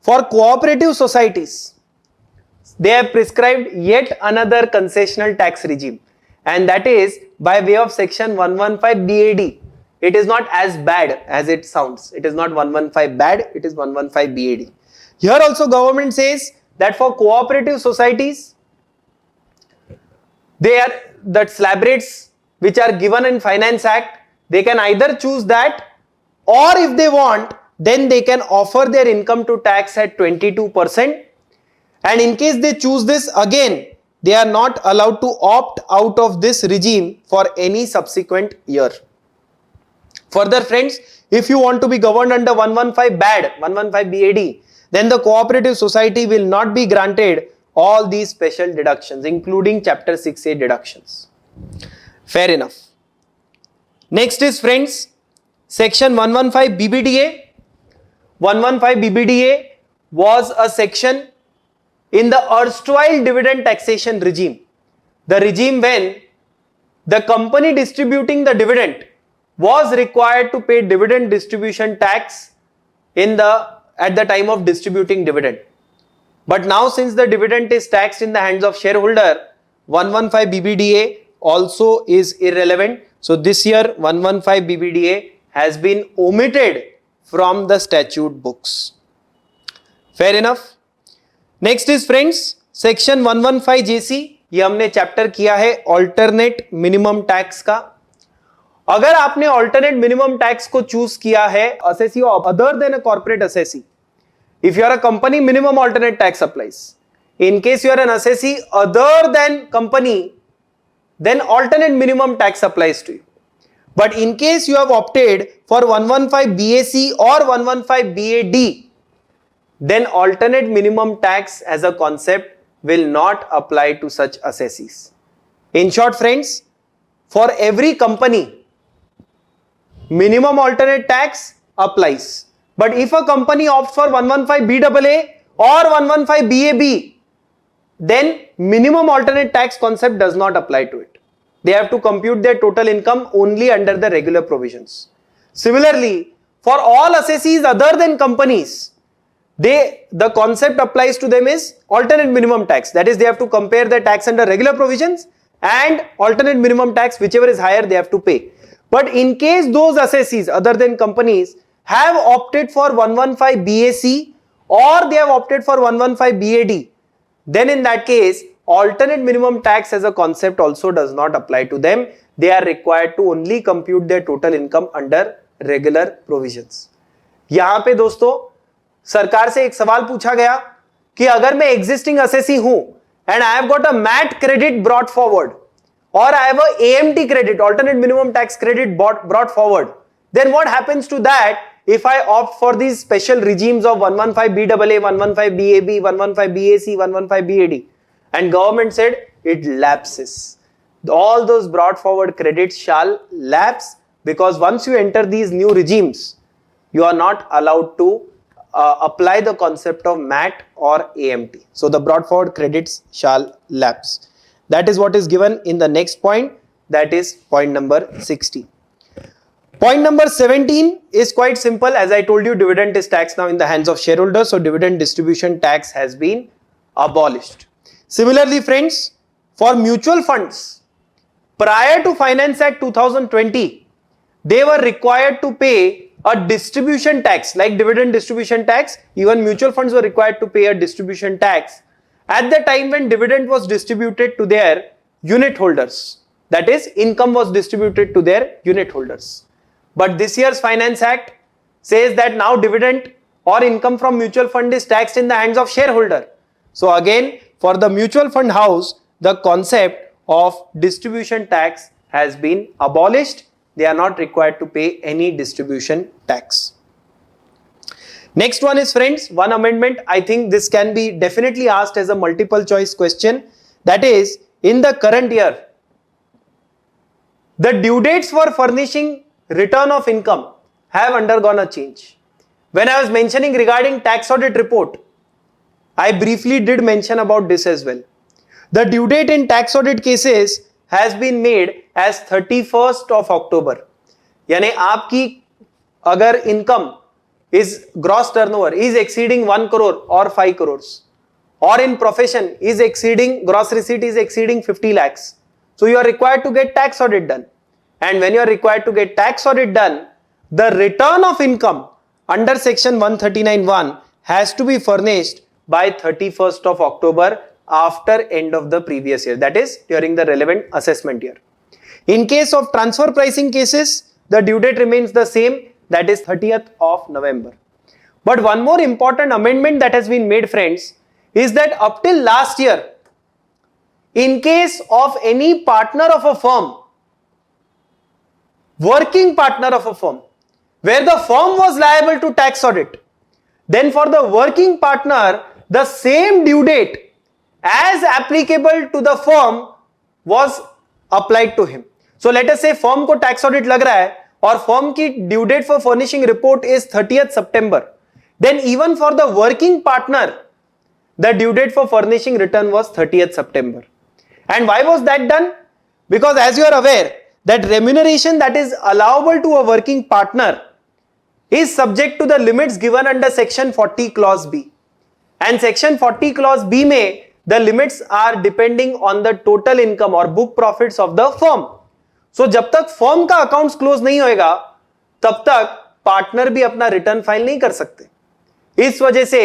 for cooperative societies, they have prescribed yet another concessional tax regime, and that is by way of section 115 BAD. It is not as bad as it sounds. It is not 115 bad, it is 115 BAD. Here also government says that for cooperative societies, the slab rates which are given in Finance Act, they can either choose that, or if they want, then they can offer their income to tax at 22%. And in case they choose this, again, they are not allowed to opt out of this regime for any subsequent year. Further friends, if you want to be governed under 115 BAD, 115 BAD, then the cooperative society will not be granted all these special deductions, including chapter 6A deductions. Fair enough. Next is friends, section 115 BBDA. 115 BBDA was a section in the erstwhile dividend taxation regime. The regime when the company distributing the dividend was required to pay dividend distribution tax at the time of distributing dividend. But now since the dividend is taxed in the hands of shareholder, 115 BBDA also is irrelevant. So this year 115 BBDA has been omitted from the statute books. Fair enough. Next is friends, section 115 JC. ये हमने chapter किया है alternate minimum tax का. अगर आपने alternate minimum tax को choose किया है, assessee other than a corporate assessee, If you are a company, minimum alternate tax applies. In case you are an assessee other than company, then alternate minimum tax applies to you. But in case you have opted for 115 BAC or 115 BAD, then alternate minimum tax as a concept will not apply to such assessees. In short, friends, for every company, minimum alternate tax applies. But if a company opts for 115 BAA or 115 BAB, then minimum alternate tax concept does not apply to it. They have to compute their total income only under the regular provisions. Similarly, for all assessees other than companies, the concept applies to them is alternate minimum tax. That is, they have to compare the tax under regular provisions and alternate minimum tax, whichever is higher they have to pay. But in case those assessees other than companies have opted for 115 BAC or they have opted for 115 BAD, then in that case, alternate minimum tax as a concept also does not apply to them. They are required to only compute their total income under regular provisions. यहाँ पे दोस्तों सरकार से एक सवाल पूछा गया कि अगर मैं existing assessee हूं and I have got a MAT credit brought forward or I have a AMT credit, alternate minimum tax credit brought forward, then what happens to that if I opt for these special regimes of 115 BAA, 115 BAB, 115 BAC, 115 BAD? And government said it lapses. All those brought forward credits shall lapse, because once you enter these new regimes, you are not allowed to apply the concept of MAT or AMT. So the brought forward credits shall lapse. That is what is given in the next point, that is point number 60. Point number 17 is quite simple. As I told you, dividend is taxed now in the hands of shareholders, so dividend distribution tax has been abolished. Similarly, friends, for mutual funds, prior to Finance Act 2020, they were required to pay a distribution tax like dividend distribution tax. Even mutual funds were required to pay a distribution tax at the time when dividend was distributed to their unit holders. That is, income was distributed to their unit holders. But this year's Finance Act says that now dividend or income from mutual fund is taxed in the hands of shareholder. So again, for the mutual fund house, the concept of distribution tax has been abolished. They are not required to pay any distribution tax. Next one is, friends, one amendment. I think this can be definitely asked as a multiple choice question. That is, in the current year, the due dates for furnishing return of income have undergone a change. When I was mentioning regarding tax audit report, I briefly did mention about this as well. The due date in tax audit cases has been made as 31st of October. यानी आपकी अगर income is gross turnover is exceeding 1 crore or 5 crores, or in profession is exceeding, gross receipt is exceeding 50 lakhs. So you are required to get tax audit done. And when you are required to get tax audit done, the return of income under section 139(1) has to be furnished by 31st of October after end of the previous year, that is during the relevant assessment year. In case of transfer pricing cases, the due date remains the same, that is 30th of November. But one more important amendment that has been made, friends, is that up till last year, in case of any partner of a firm, working partner of a firm, where the firm was liable to tax audit, then for the working partner, the same due date as applicable to the firm was applied to him. So let us say firm को tax audit लग रहा है और firm की due date for furnishing report is 30th September. Then even for the working partner, the due date for furnishing return was 30th September. And why was that done? Because as you are aware, that remuneration that is allowable to a working partner is subject to the limits given under section 40 clause B. And section 40 clause B में the limits are depending on the total income or book profits of the firm. So जब तक firm का accounts close नहीं होएगा, तब तक partner भी अपना return file नहीं कर सकते. इस वजह से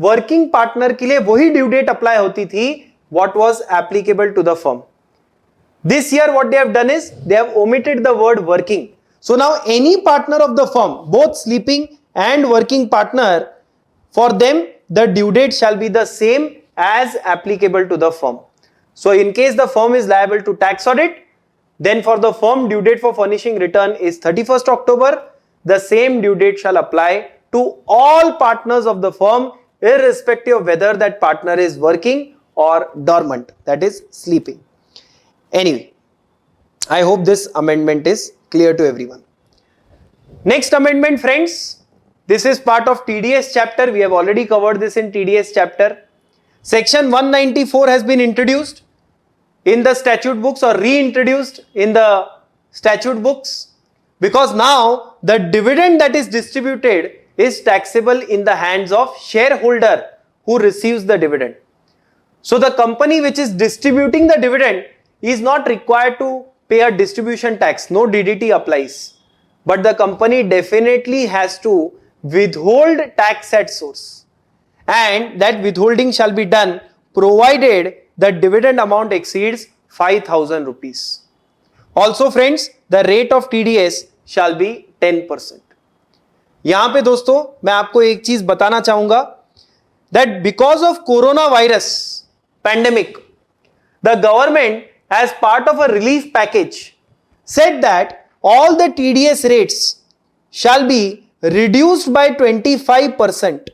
working partner के लिए वही due date apply होती थी what was applicable to the firm. This year what they have done is they have omitted the word working. So now any partner of the firm, both sleeping and working partner, For them, the due date shall be the same as applicable to the firm. So in case the firm is liable to tax audit, then for the firm, due date for furnishing return is 31st October. The same due date shall apply to all partners of the firm, irrespective of whether that partner is working or dormant, that is sleeping. Anyway, I hope this amendment is clear to everyone. Next amendment, friends, this is part of TDS chapter. We have already covered this in TDS chapter. Section 194 has been introduced in the statute books or reintroduced in the statute books, because now the dividend that is distributed is taxable in the hands of shareholder who receives the dividend. So the company which is distributing the dividend is not required to pay a distribution tax. No DDT applies. But the company definitely has to withhold tax at source. And that withholding shall be done provided the dividend amount exceeds 5,000 rupees. Also friends, the rate of TDS shall be 10%. यहां पे दोस्तों मैं आपको एक चीज बताना चाहूंगा, that because of coronavirus pandemic, the government as part of a relief package said that all the TDS rates shall be reduced by 25%.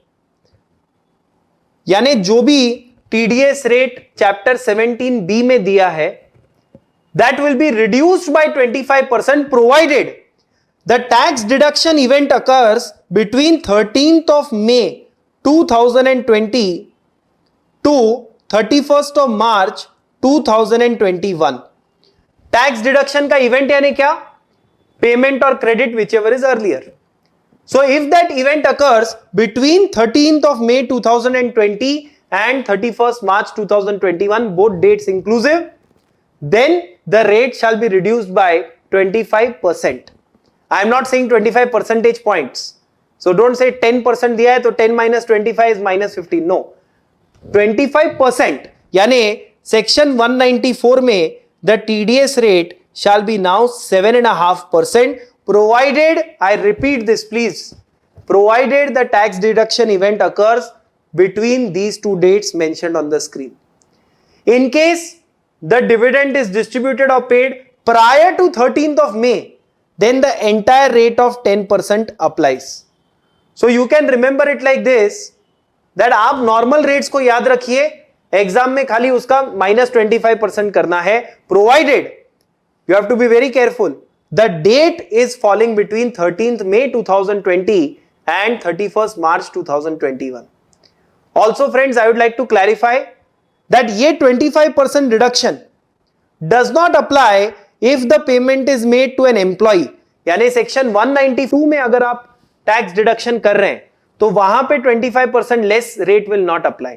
यानी जो भी TDS rate chapter 17B में दिया है, that will be reduced by 25% provided the tax deduction event occurs between 13th of May 2020 to 31st of March 2021. Tax deduction का event यानी क्या? Payment or credit, whichever is earlier. So if that event occurs between 13th of May 2020 and 31st March 2021, both dates inclusive, then the rate shall be reduced by 25%. I am not saying 25 percentage points. So don't say 10% दिया है तो 10 minus 25 is minus 15. No. 25%. यानी section 194 में the TDS rate shall be now 7.5%, provided, I repeat this please, provided the tax deduction event occurs between these two dates mentioned on the screen. In case the dividend is distributed or paid prior to 13th of May, then the entire rate of 10% applies. So you can remember it like this, that आप normal rates को याद रखिए, exam में खाली उसका -25% करना है, provided you have to be very careful, the date is falling between 13th May 2020 and 31st March 2021. Also friends, I would like to clarify that ये 25% reduction does not apply if the payment is made to an employee. यानी section 192 में अगर आप tax deduction कर रहे हैं तो वहां पे 25% less rate will not apply.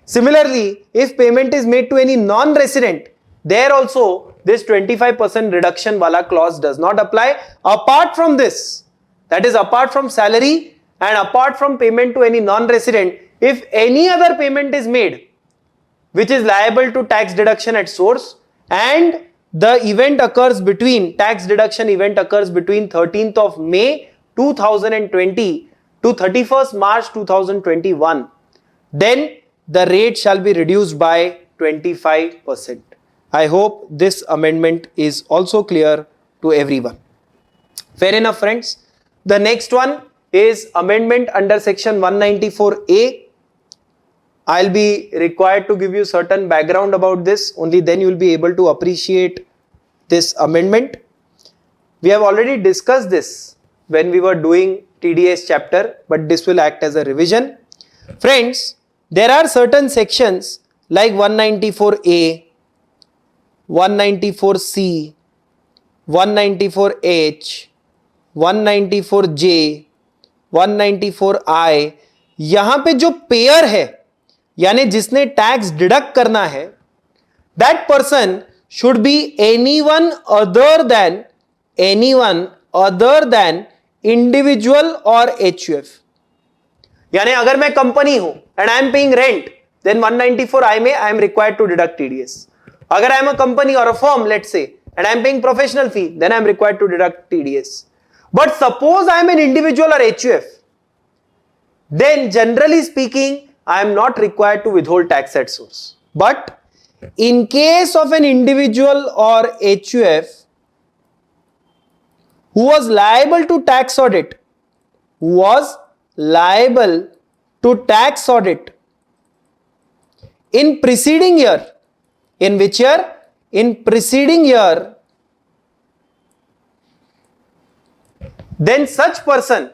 Similarly, if payment is made to any non-resident, there also this 25% reduction wala clause does not apply. Apart from this, that is apart from salary and apart from payment to any non-resident, if any other payment is made which is liable to tax deduction at source and the event occurs between, tax deduction event occurs between 13th of May 2020 to 31st March 2021, then the rate shall be reduced by 25%. I hope this amendment is also clear to everyone. Fair enough, friends. The next one is amendment under section 194A. I'll be required to give you certain background about this, only then you will be able to appreciate this amendment. We have already discussed this when we were doing TDS chapter, but this will act as a revision. Friends, there are certain sections like 194A, 194C, 194H, 194J, 194I. यहां पे जो pair है यानी जिसने tax deduct करना है, that person should be anyone other than individual or HUF. यानी अगर मैं कंपनी हूं and I am paying rent, then 194I में I am required to deduct TDS. अगर I am a company or a firm, let's say, and I am paying professional fee, then I am required to deduct TDS. But suppose I am an individual or HUF, then generally speaking, I am not required to withhold tax at source. But in case of an individual or HUF who was liable to tax audit, in preceding year, in which year? In preceding year, then such person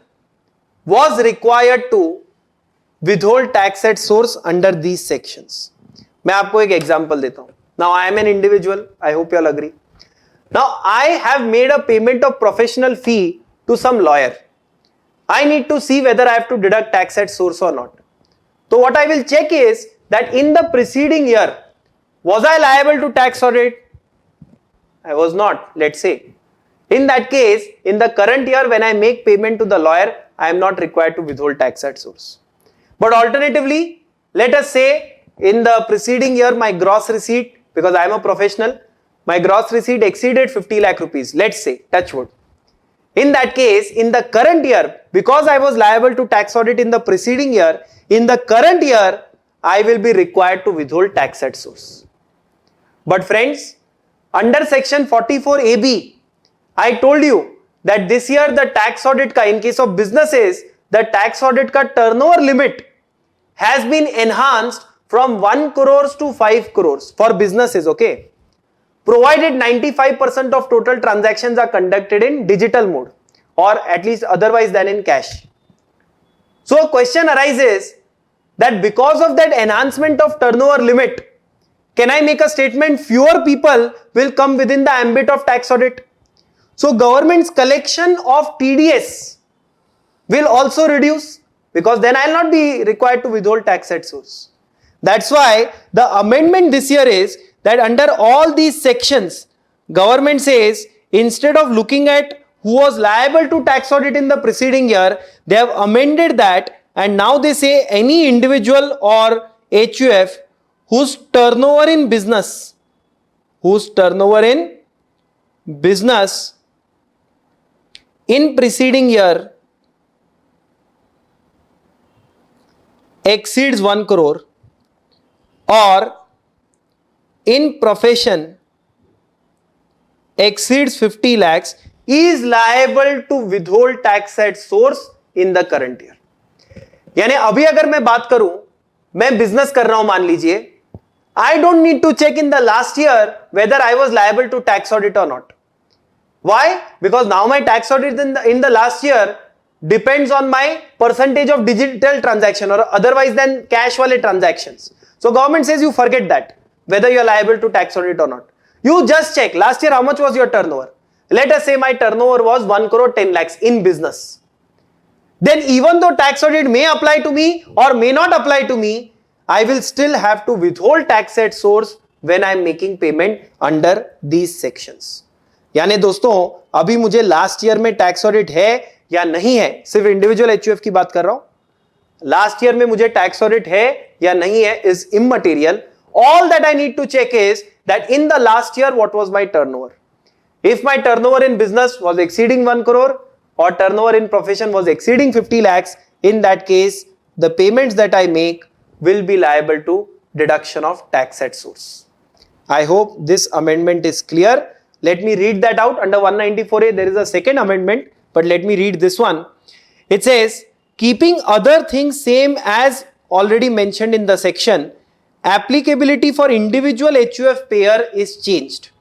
was required to withhold tax at source under these sections. मैं आपको एक example देता हूं. Now I am an individual. I hope you all agree. Now I have made a payment of professional fee to some lawyer. I need to see whether I have to deduct tax at source or not. So what I will check is that in the preceding year, was I liable to tax audit? I was not, let's say. In that case, in the current year when I make payment to the lawyer, I am not required to withhold tax at source. But alternatively, let us say in the preceding year my gross receipt, because I am a professional, my gross receipt exceeded 50 lakh rupees, let's say, touch wood. In that case, in the current year, because I was liable to tax audit in the preceding year, in the current year, I will be required to withhold tax at source. But friends, under section 44AB, I told you that this year the tax audit ka, in case of businesses, the tax audit ka turnover limit has been enhanced from 1 crores to 5 crores for businesses, okay? Provided 95% of total transactions are conducted in digital mode or at least otherwise than in cash. So a question arises that because of that enhancement of turnover limit, can I make a statement fewer people will come within the ambit of tax audit? So government's collection of TDS will also reduce because then I will not be required to withhold tax at source. That's why the amendment this year is that under all these sections, government says instead of looking at who was liable to tax audit in the preceding year, they have amended that and now they say any individual or HUF whose turnover in business in preceding year exceeds 1 crore or in profession exceeds 50 lakhs is liable to withhold tax at source in the current year. यानी अभी अगर मैं बात करूं, मैं business कर रहा हूं मान लीजिए, I don't need to check in the last year whether I was liable to tax audit or not. Why? Because now my tax audit in the last year depends on my percentage of digital transaction or otherwise than cash wallet transactions. So government says you forget that whether you are liable to tax audit or not. You just check last year how much was your turnover. Let us say my turnover was 1 crore 10 lakhs in business. Then even though tax audit may apply to me or may not apply to me, I will still have to withhold tax at source when I am making payment under these sections. यानी दोस्तों अभी मुझे last year में tax audit है या नहीं है, सिर्फ इंडिविजुअल एचयूएफ की बात कर रहा हूं, लास्ट ईयर में मुझे टैक्स ऑडिट है या नहीं है is immaterial. All that I need to check is that in the last year what was my turnover. If my turnover in business was exceeding 1 crore or turnover in profession was exceeding 50 lakhs, in that case the payments that I make will be liable to deduction of tax at source. I hope this amendment is clear. Let me read that out. Under 194A there is a second amendment, but let me read this one. It says, keeping other things same as already mentioned in the section, applicability for individual HUF payer is changed.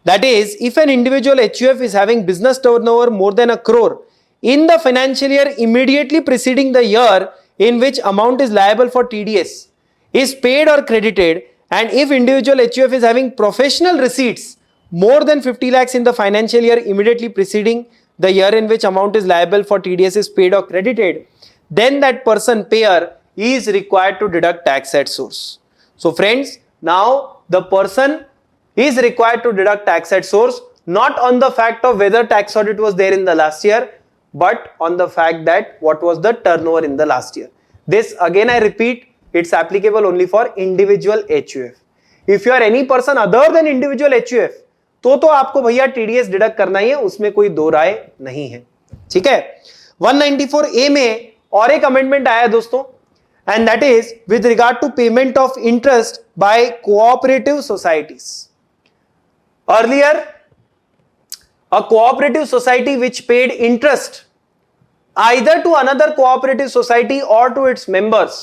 That is, if an individual HUF is having business turnover more than 1 crore in the financial year immediately preceding the year in which amount is liable for TDS is paid or credited, and if individual HUF is having professional receipts more than 50 lakhs in the financial year immediately preceding the year in which amount is liable for TDS is paid or credited, then that person payer is required to deduct tax at source. So friends, now the person is required to deduct tax at source not on the fact of whether tax audit was there in the last year, but on the fact that what was the turnover in the last year. This again I repeat, it's applicable only for individual HUF. If you are any person other than individual HUF, तो आपको भैया TDS deduct करना ही है, उसमें कोई दो राय नहीं है. ठीक है. 194A में और एक अमेंडमेंट आया है दोस्तों, and that is with regard to payment of interest by cooperative societies. Earlier a cooperative society which paid interest either to another cooperative society or to its members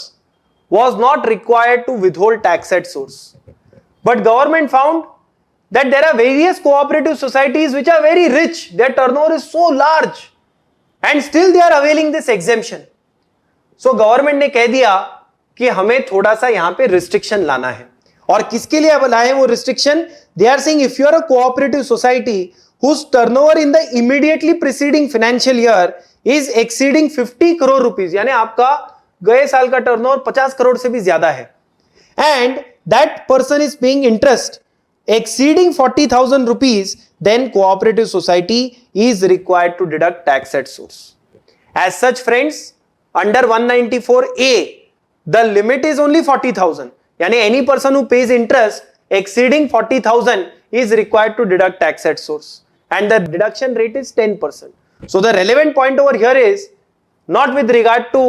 was not required to withhold tax at source. But government found that there are various cooperative societies which are very rich, their turnover is so large and still they are availing this exemption. So government ने कह दिया कि हमें थोड़ा सा यहां पे restriction लाना है. और किसके लिए लाए वो restriction? They are saying if you are a cooperative society whose turnover in the immediately preceding financial year is exceeding 50 crore rupees, यानी आपका गए साल का टर्नओवर 50 करोड़ से भी ज्यादा है, and that person is paying interest exceeding 40,000 rupees, then cooperative society is required to deduct tax at source. As such friends, under 194A the limit is only 40,000, यानी any person who pays interest exceeding 40,000 is required to deduct tax at source, and the deduction rate is 10%. So the relevant point over here is not with regard to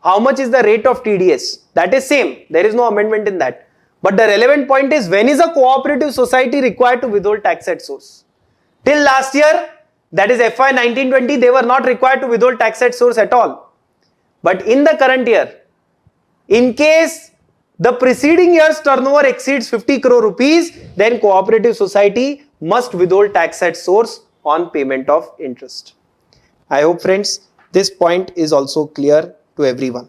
how much is the rate of TDS, that is same, there is no amendment in that, but the relevant point is when is a cooperative society required to withhold tax at source. Till last year, that is FY 1920, they were not required to withhold tax at source at all, but in the current year, in case the preceding year's turnover exceeds 50 crore rupees, then cooperative society must withhold tax at source on payment of interest. I hope friends this point is also clear to everyone.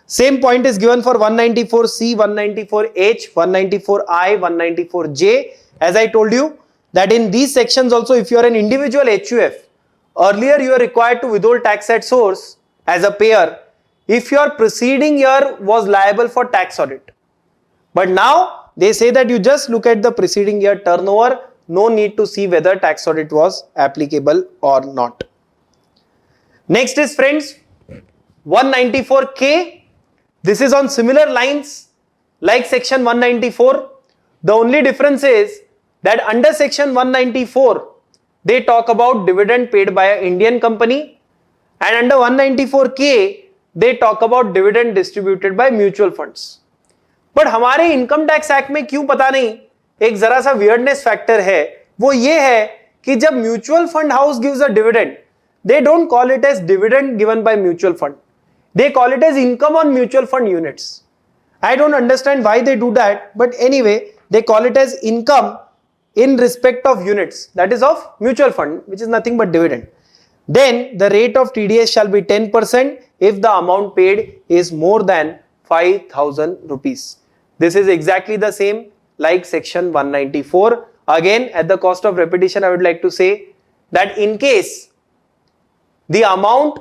Same point is given for 194C, 194H, 194I, 194J. As I told you that in these sections also, if you are an individual HUF, earlier you are required to withhold tax at source as a payer if your preceding year was liable for tax audit. But now they say that you just look at the preceding year turnover, no need to see whether tax audit was applicable or not. Next is friends 194K. This is on similar lines like section 194. The only difference is that under section 194 they talk about dividend paid by an Indian company, and under 194K they talk about dividend distributed by mutual funds. But हमारे income tax act में क्यों पता नहीं एक जरा सा weirdness factor है, वो ये है कि जब mutual fund house gives a dividend, they don't call it as dividend given by mutual fund, they call it as income on mutual fund units. I don't understand why they do that, but anyway they call it as income in respect of units, that is of mutual fund, which is nothing but dividend. Then the rate of TDS shall be 10% if the amount paid is more than 5,000 rupees. This is exactly the same like section 194. Again, at the cost of repetition, I would like to say that in case the amount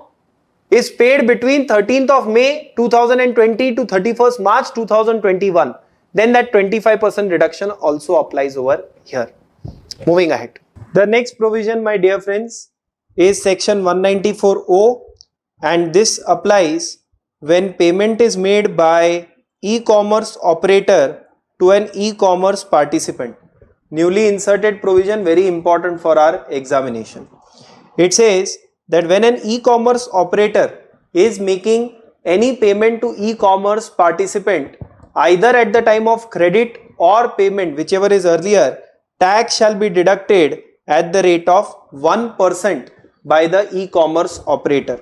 is paid between 13th of May 2020 to 31st March 2021, then that 25% reduction also applies over here. Moving ahead. The next provision, my dear friends, is section 194O, and this applies when payment is made by e-commerce operator to an e-commerce participant. Newly inserted provision, very important for our examination. It says that when an e-commerce operator is making any payment to e-commerce participant, either at the time of credit or payment, whichever is earlier, tax shall be deducted at the rate of 1% by the e-commerce operator.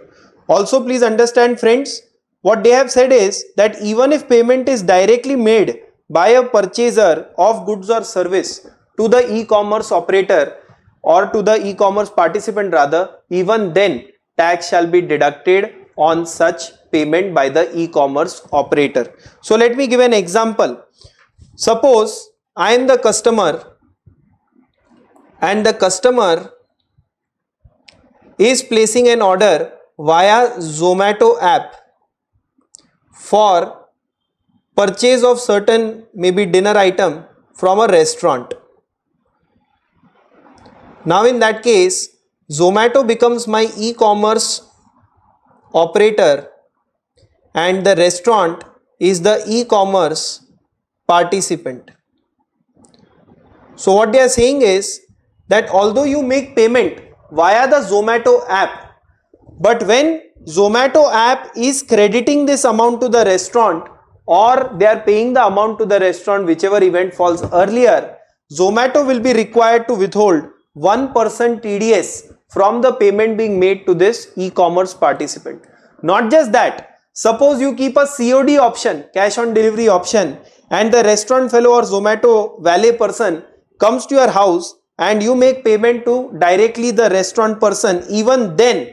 Also please understand friends, what they have said is that even if payment is directly made by a purchaser of goods or service to the e-commerce operator or to the e-commerce participant rather, even then tax shall be deducted on such payment by the e-commerce operator. So let me give an example. Suppose I am the customer and the customer is placing an order via Zomato app for purchase of certain maybe dinner item from a restaurant. Now in that case, Zomato becomes my e-commerce operator and the restaurant is the e-commerce participant. So what they are saying is that although you make payment via the Zomato app, But when Zomato app is crediting this amount to the restaurant, or they are paying the amount to the restaurant, whichever event falls earlier, Zomato will be required to withhold 1% TDS from the payment being made to this e-commerce participant. Not just that, suppose you keep a COD option, cash on delivery option, and the restaurant fellow or Zomato valet person comes to your house and you make payment to directly the restaurant person, even then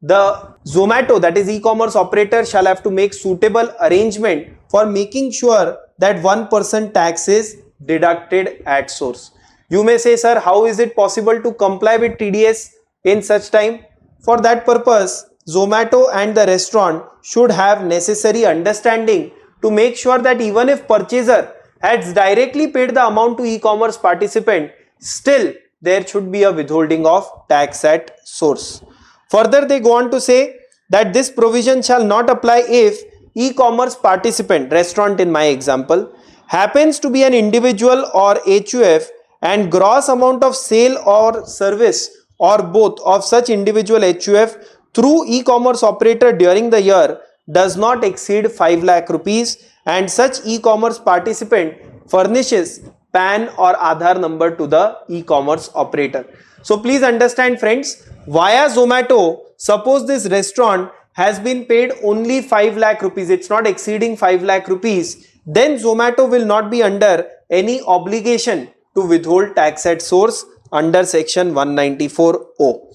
the Zomato, that is e-commerce operator, shall have to make suitable arrangement for making sure that 1% tax is deducted at source. You may say, sir, how is it possible to comply with TDS in such time? For that purpose, Zomato and the restaurant should have necessary understanding to make sure that even if purchaser has directly paid the amount to e-commerce participant, still there should be a withholding of tax at source. Further, they go on to say that this provision shall not apply if e-commerce participant, restaurant in my example, happens to be an individual or HUF and gross amount of sale or service or both of such individual HUF through e-commerce operator during the year does not exceed 5 lakh rupees and such e-commerce participant furnishes PAN or Aadhaar number to the e-commerce operator. So please understand friends, via Zomato, suppose this restaurant has been paid only 5 lakh rupees, it's not exceeding 5 lakh rupees, then Zomato will not be under any obligation to withhold tax at source under section 194O.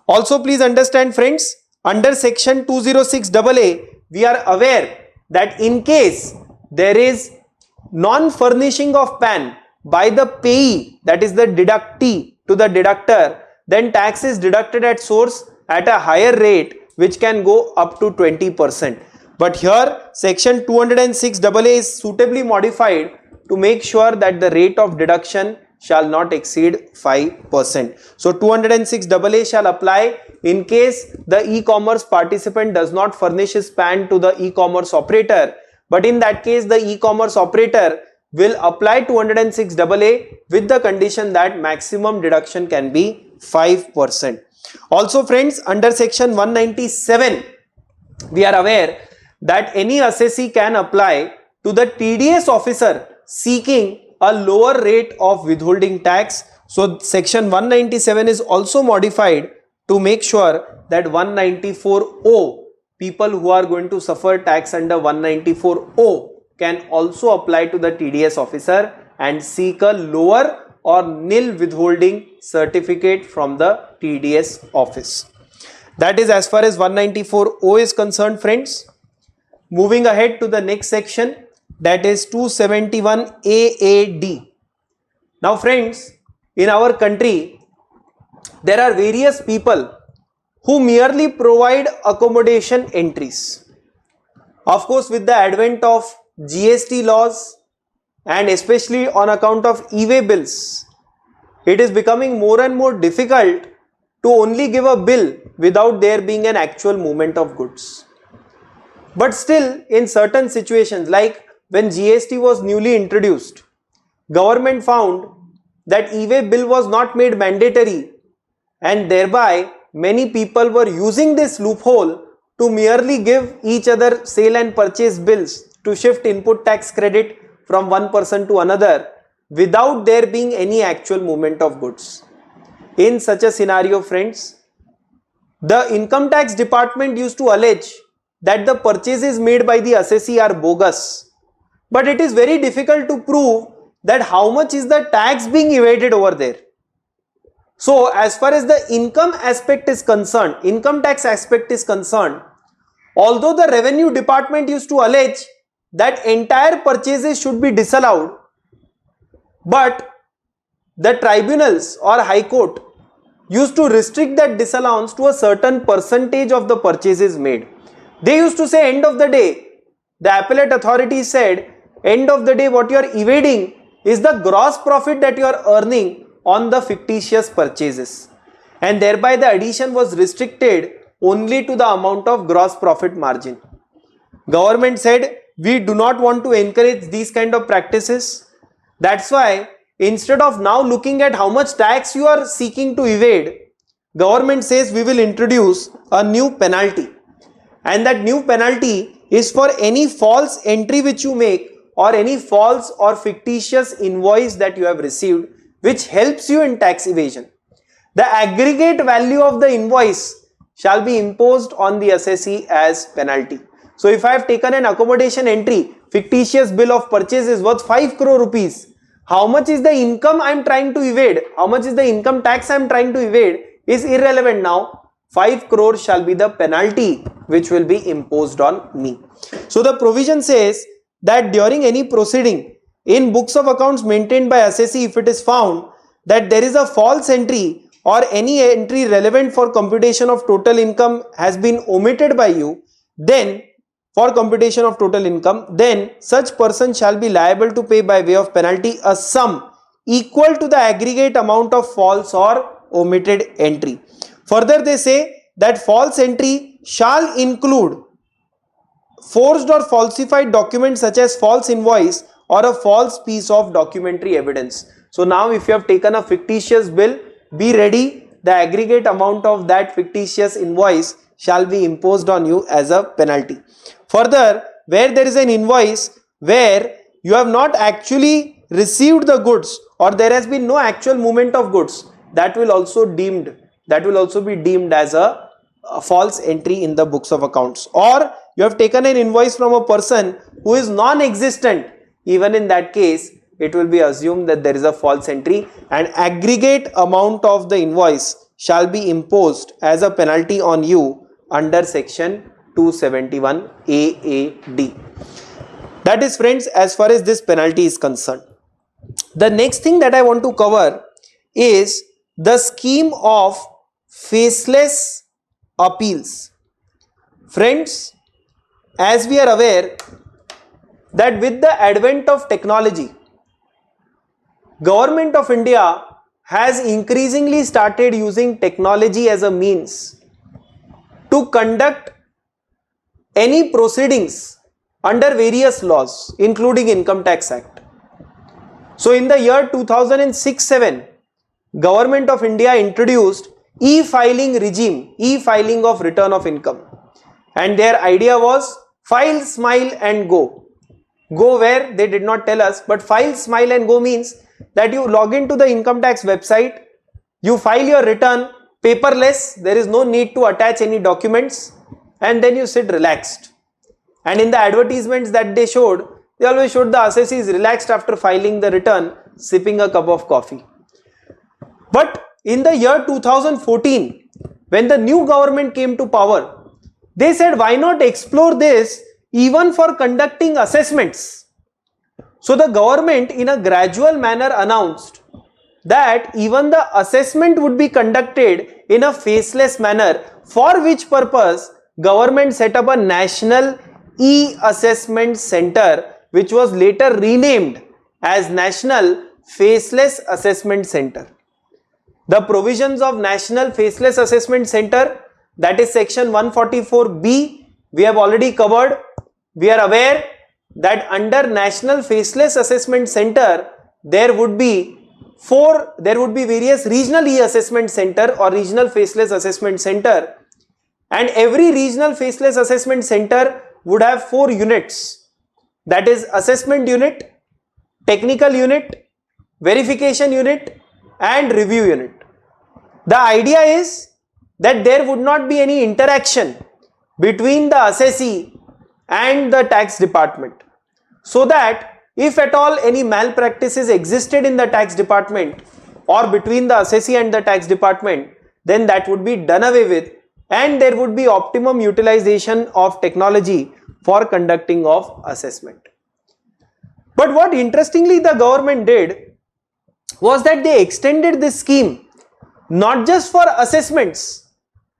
Also please understand friends, under section 206AA, we are aware that in case there is non-furnishing of PAN by the payee, that is the deductee to the deductor, then tax is deducted at source at a higher rate which can go up to 20%. But here section 206AA is suitably modified to make sure that the rate of deduction shall not exceed 5%. So 206AA shall apply in case the e-commerce participant does not furnish his PAN to the e-commerce operator, but in that case the e-commerce operator will apply 206AA with the condition that maximum deduction can be 5%. Also friends, under section 197, we are aware that any assessee can apply to the TDS officer seeking a lower rate of withholding tax. So section 197 is also modified to make sure that 194O, people who are going to suffer tax under 194O, can also apply to the TDS officer and seek a lower or nil withholding certificate from the TDS office. That is as far as 194O is concerned friends. Moving ahead to the next section, that is 271AAD. Now friends, in our country, there are various people who merely provide accommodation entries. Of course, with the advent of GST laws and especially on account of e-way bills, it is becoming more and more difficult to only give a bill without there being an actual movement of goods. But still, in certain situations, like when GST was newly introduced, government found that e-way bill was not made mandatory, and thereby many people were using this loophole to merely give each other sale and purchase bills to shift input tax credit from one person to another without there being any actual movement of goods. In such a scenario friends, the income tax department used to allege that the purchases made by the assessee are bogus, but it is very difficult to prove that how much is the tax being evaded over there. So as far as the income aspect is concerned, income tax aspect is concerned, although the revenue department used to allege that entire purchases should be disallowed, but the tribunals or high court used to restrict that disallowance to a certain percentage of the purchases made. They used to say end of the day, the appellate authority said end of the day what you are evading is the gross profit that you are earning on the fictitious purchases, and thereby the addition was restricted only to the amount of gross profit margin. Government said we do not want to encourage these kind of practices. That's why instead of now looking at how much tax you are seeking to evade, government says we will introduce a new penalty, and that new penalty is for any false entry which you make or any false or fictitious invoice that you have received which helps you in tax evasion. The aggregate value of the invoice shall be imposed on the assessee as penalty. So if I have taken an accommodation entry, fictitious bill of purchase is worth 5 crore rupees. How much is the income I am trying to evade? How much is the income tax I am trying to evade is irrelevant now. 5 crore shall be the penalty which will be imposed on me. So the provision says that during any proceeding in books of accounts maintained by assessee, if it is found that there is a false entry or any entry relevant for computation of total income has been omitted by you, then for computation of total income, then such person shall be liable to pay by way of penalty a sum equal to the aggregate amount of false or omitted entry. Further, they say that false entry shall include forged or falsified documents such as false invoice or a false piece of documentary evidence. So now if you have taken a fictitious bill, be ready, the aggregate amount of that fictitious invoice shall be imposed on you as a penalty. Further, where there is an invoice where you have not actually received the goods or there has been no actual movement of goods, that will also be deemed as a false entry in the books of accounts. Or you have taken an invoice from a person who is non-existent, even in that case it will be assumed that there is a false entry and aggregate amount of the invoice shall be imposed as a penalty on you under section 271 AAD. That is, friends, as far as this penalty is concerned. The next thing that I want to cover is the scheme of faceless appeals. Friends, as we are aware that with the advent of technology, Government of India has increasingly started using technology as a means to conduct any proceedings under various laws, including Income Tax Act. So in the year 2006-7, Government of India introduced e-filing regime, e-filing of return of income, and their idea was file, smile and go. Go where? They did not tell us, but file, smile and go means that you log into the income tax website, you file your return paperless, there is no need to attach any documents, and then you sit relaxed. And in the advertisements that they showed, they always showed the assessees relaxed after filing the return, sipping a cup of coffee. But in the year 2014, when the new government came to power, they said, why not explore this even for conducting assessments? So the government in a gradual manner announced that even the assessment would be conducted in a faceless manner, for which purpose government set up a national e-assessment center, which was later renamed as National Faceless Assessment Center. The provisions of National Faceless Assessment Center, that is section 144B, we have already covered. We are aware that under National Faceless Assessment Center, there would be various regional e-assessment center or regional faceless assessment center, and every regional faceless assessment center would have 4 units, that is assessment unit, technical unit, verification unit and review unit. The idea is that there would not be any interaction between the assessee and the tax department, so that if at all any malpractices existed in the tax department or between the assessee and the tax department, then that would be done away with and there would be optimum utilization of technology for conducting of assessment. But what interestingly the government did was that they extended this scheme not just for assessments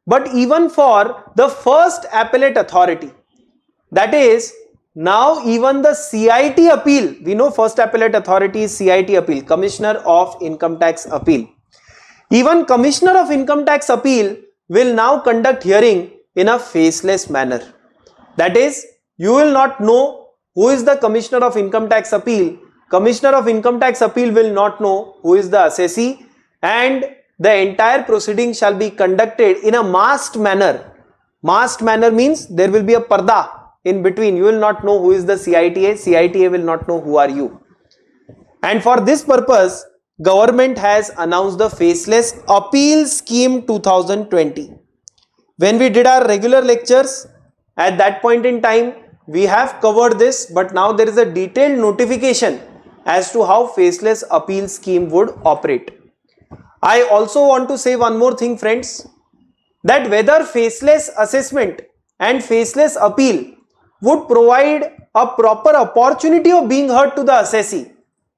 but even for the first appellate authority. That is, now even the CIT appeal, we know first appellate authority is CIT appeal, Commissioner of Income Tax Appeal. Even Commissioner of Income Tax Appeal will now conduct hearing in a faceless manner. That is, you will not know who is the Commissioner of Income Tax Appeal. Commissioner of Income Tax Appeal will not know who is the assessee, and the entire proceeding shall be conducted in a masked manner. Masked manner means there will be a parda in between. You will not know who is the CITA. CITA will not know who are you. And for this purpose, government has announced the Faceless Appeal Scheme 2020. When we did our regular lectures, at that point in time, we have covered this, but now there is a detailed notification as to how Faceless Appeal Scheme would operate. I also want to say one more thing, friends, that whether faceless assessment and faceless appeal would provide a proper opportunity of being heard to the assessee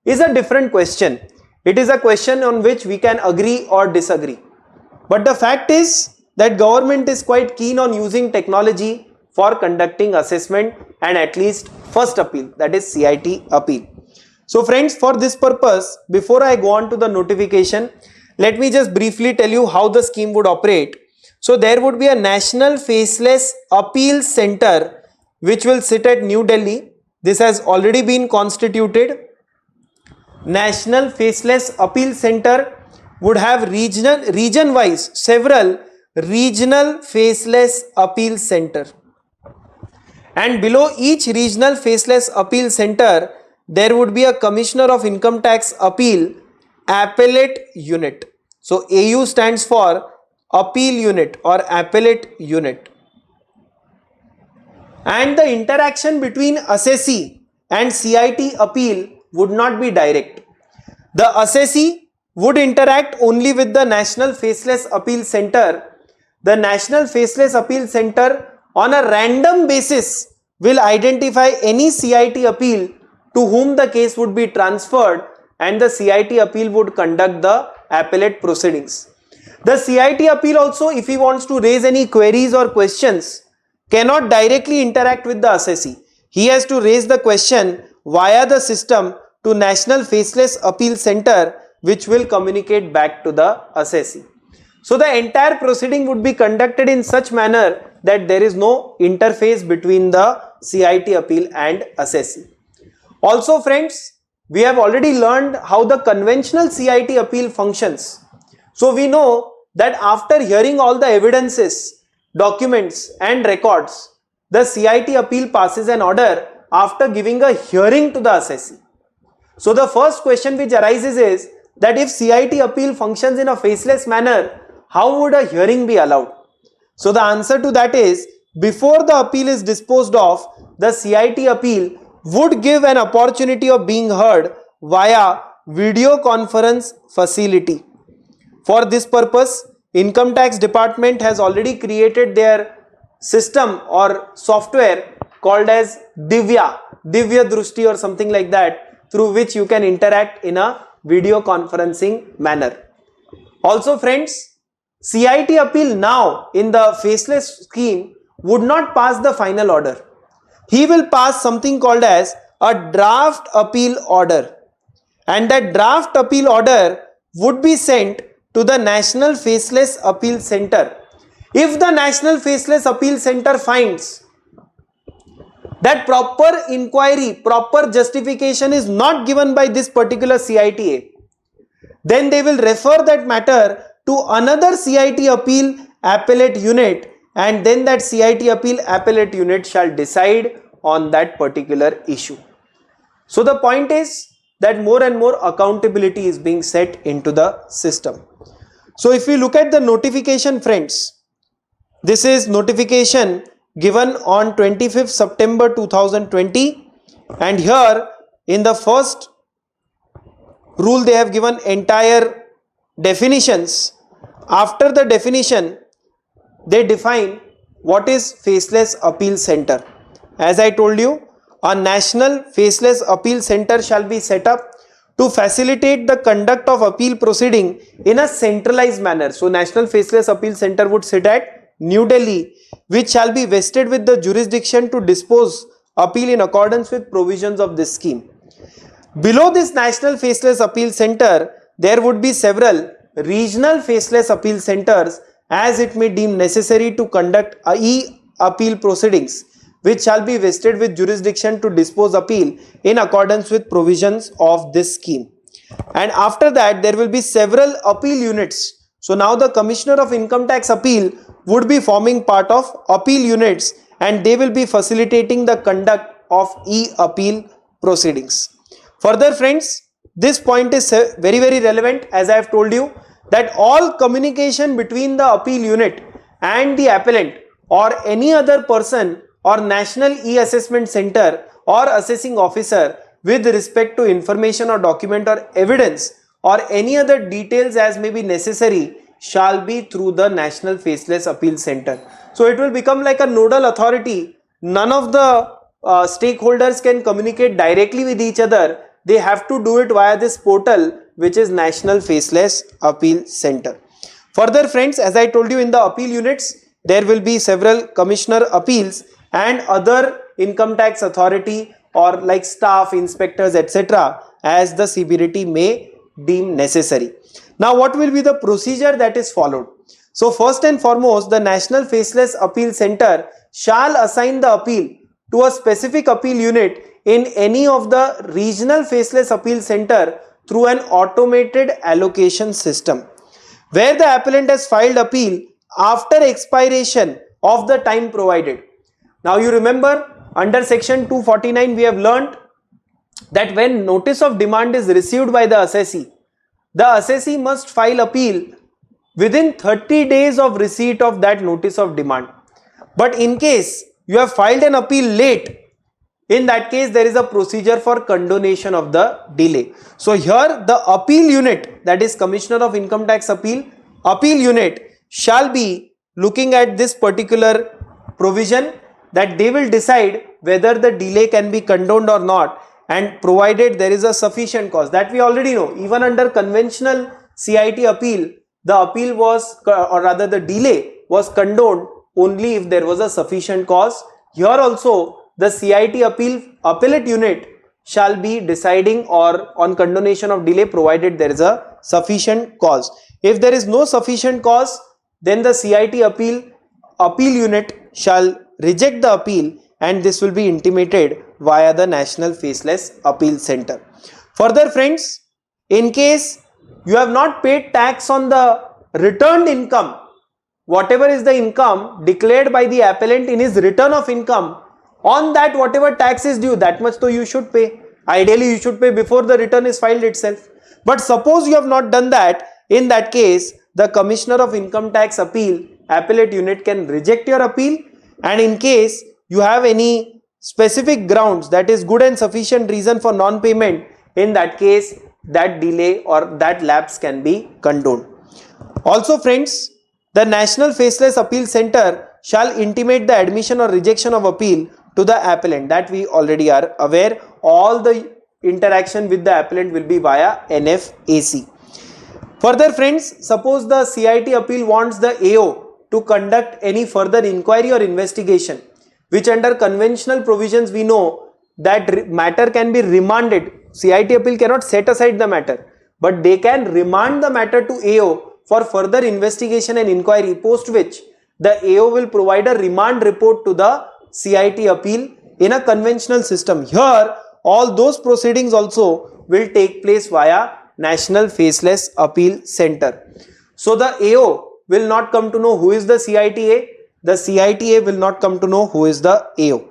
is a different question. It is a question on which we can agree or disagree. But the fact is that government is quite keen on using technology for conducting assessment and at least first appeal, that is CIT appeal. So friends, for this purpose, before I go on to the notification, let me just briefly tell you how the scheme would operate. So there would be a National Faceless Appeal Center which will sit at New Delhi. This has already been constituted. National Faceless Appeal Center would have region wise several regional faceless appeal center, and below each regional faceless appeal center there would be a Commissioner of Income Tax Appeal Appellate Unit. So AU stands for Appeal Unit or Appellate Unit. And the interaction between assessee and CIT appeal would not be direct. The assessee would interact only with the National Faceless Appeal Center. The National Faceless Appeal Center on a random basis will identify any CIT appeal to whom the case would be transferred, and the CIT appeal would conduct the appellate proceedings. The CIT appeal also, if he wants to raise any queries or questions, cannot directly interact with the assessee. He has to raise the question via the system to National Faceless Appeal Center, which will communicate back to the assessee. So the entire proceeding would be conducted in such manner that there is no interface between the CIT appeal and assessee. Also friends, we have already learned how the conventional CIT appeal functions. So we know that after hearing all the evidences, documents and records, the CIT appeal passes an order after giving a hearing to the assessee. So the first question which arises is that if CIT appeal functions in a faceless manner, how would a hearing be allowed? So the answer to that is, before the appeal is disposed of, the CIT appeal would give an opportunity of being heard via video conference facility. For this purpose, Income Tax Department has already created their system or software called as Divya Drushti or something like that, through which you can interact in a video conferencing manner. Also friends, CIT appeal now in the faceless scheme would not pass the final order. He will pass something called as a draft appeal order, and that draft appeal order would be sent to the National Faceless Appeal Center. If the National Faceless Appeal Center finds that proper inquiry, proper justification is not given by this particular CITA, then they will refer that matter to another CIT appeal appellate unit, and then that CIT appeal appellate unit shall decide on that particular issue. So the point is that more and more accountability is being set into the system. So if we look at the notification friends, this is notification given on 25th September 2020, and here in the first rule they have given entire definitions. After the definition, they define what is Faceless Appeal Center. As I told you, a National Faceless Appeal Center shall be set up to facilitate the conduct of appeal proceeding in a centralized manner. So National Faceless Appeal Center would sit at New Delhi, which shall be vested with the jurisdiction to dispose appeal in accordance with provisions of this scheme. Below this National Faceless Appeal Center, there would be several regional faceless appeal centers, as it may deem necessary to conduct e-appeal proceedings, which shall be vested with jurisdiction to dispose appeal in accordance with provisions of this scheme. And after that, there will be several appeal units So now the Commissioner of Income Tax Appeal would be forming part of appeal units, and they will be facilitating the conduct of e-appeal proceedings. Further friends, this point is very relevant, as I have told you that all communication between the appeal unit and the appellant or any other person or National E-Assessment Center or assessing officer with respect to information or document or evidence or any other details as may be necessary shall be through the National Faceless Appeal Center. So it will become like a nodal authority. None of the stakeholders can communicate directly with each other. They have to do it via this portal, which is National Faceless Appeal Center. Further friends, as I told you, in the appeal units, there will be several commissioner appeals and other income tax authority or like staff, inspectors, etc. as the CBDT may deem necessary. Now what will be the procedure that is followed? So first and foremost, the National Faceless Appeal Center shall assign the appeal to a specific appeal unit in any of the regional faceless appeal center through an automated allocation system, where the appellant has filed appeal after expiration of the time provided. Now you remember under section 249 we have learnt that when notice of demand is received by the assessee must file appeal within 30 days of receipt of that notice of demand. But in case you have filed an appeal late, in that case there is a procedure for condonation of the delay. So here the appeal unit, that is Commissioner of Income Tax Appeal unit, shall be looking at this particular provision, that they will decide whether the delay can be condoned or not, and provided there is a sufficient cause. That we already know. Even under conventional CIT appeal, the appeal was, or rather the delay was condoned only if there was a sufficient cause. Here also the CIT appellate unit shall be deciding or on condonation of delay provided there is a sufficient cause. If there is no sufficient cause, then the CIT appeal unit shall reject the appeal, and this will be intimated via the National Faceless Appeal Center. Further friends, in case you have not paid tax on the returned income, whatever is the income declared by the appellant in his return of income, on that whatever tax is due, that much though you should pay. Ideally you should pay before the return is filed itself. But suppose you have not done that, in that case the Commissioner of Income Tax Appeal appellate unit can reject your appeal, and in case you have any specific grounds, that is good and sufficient reason for non-payment, in that case that delay or that lapse can be condoned. Also friends, the National Faceless Appeal Center shall intimate the admission or rejection of appeal to the appellant. That we already are aware. All the interaction with the appellant will be via NFAC. Further friends, suppose the CIT appeal wants the AO to conduct any further inquiry or investigation, which under conventional provisions we know that matter can be remanded. CIT appeal cannot set aside the matter, but they can remand the matter to AO for further investigation and inquiry, post which the AO will provide a remand report to the CIT appeal in a conventional system. Here all those proceedings also will take place via National Faceless Appeal Center. So the AO will not come to know who is the CITA, the CITA will not come to know who is the AO.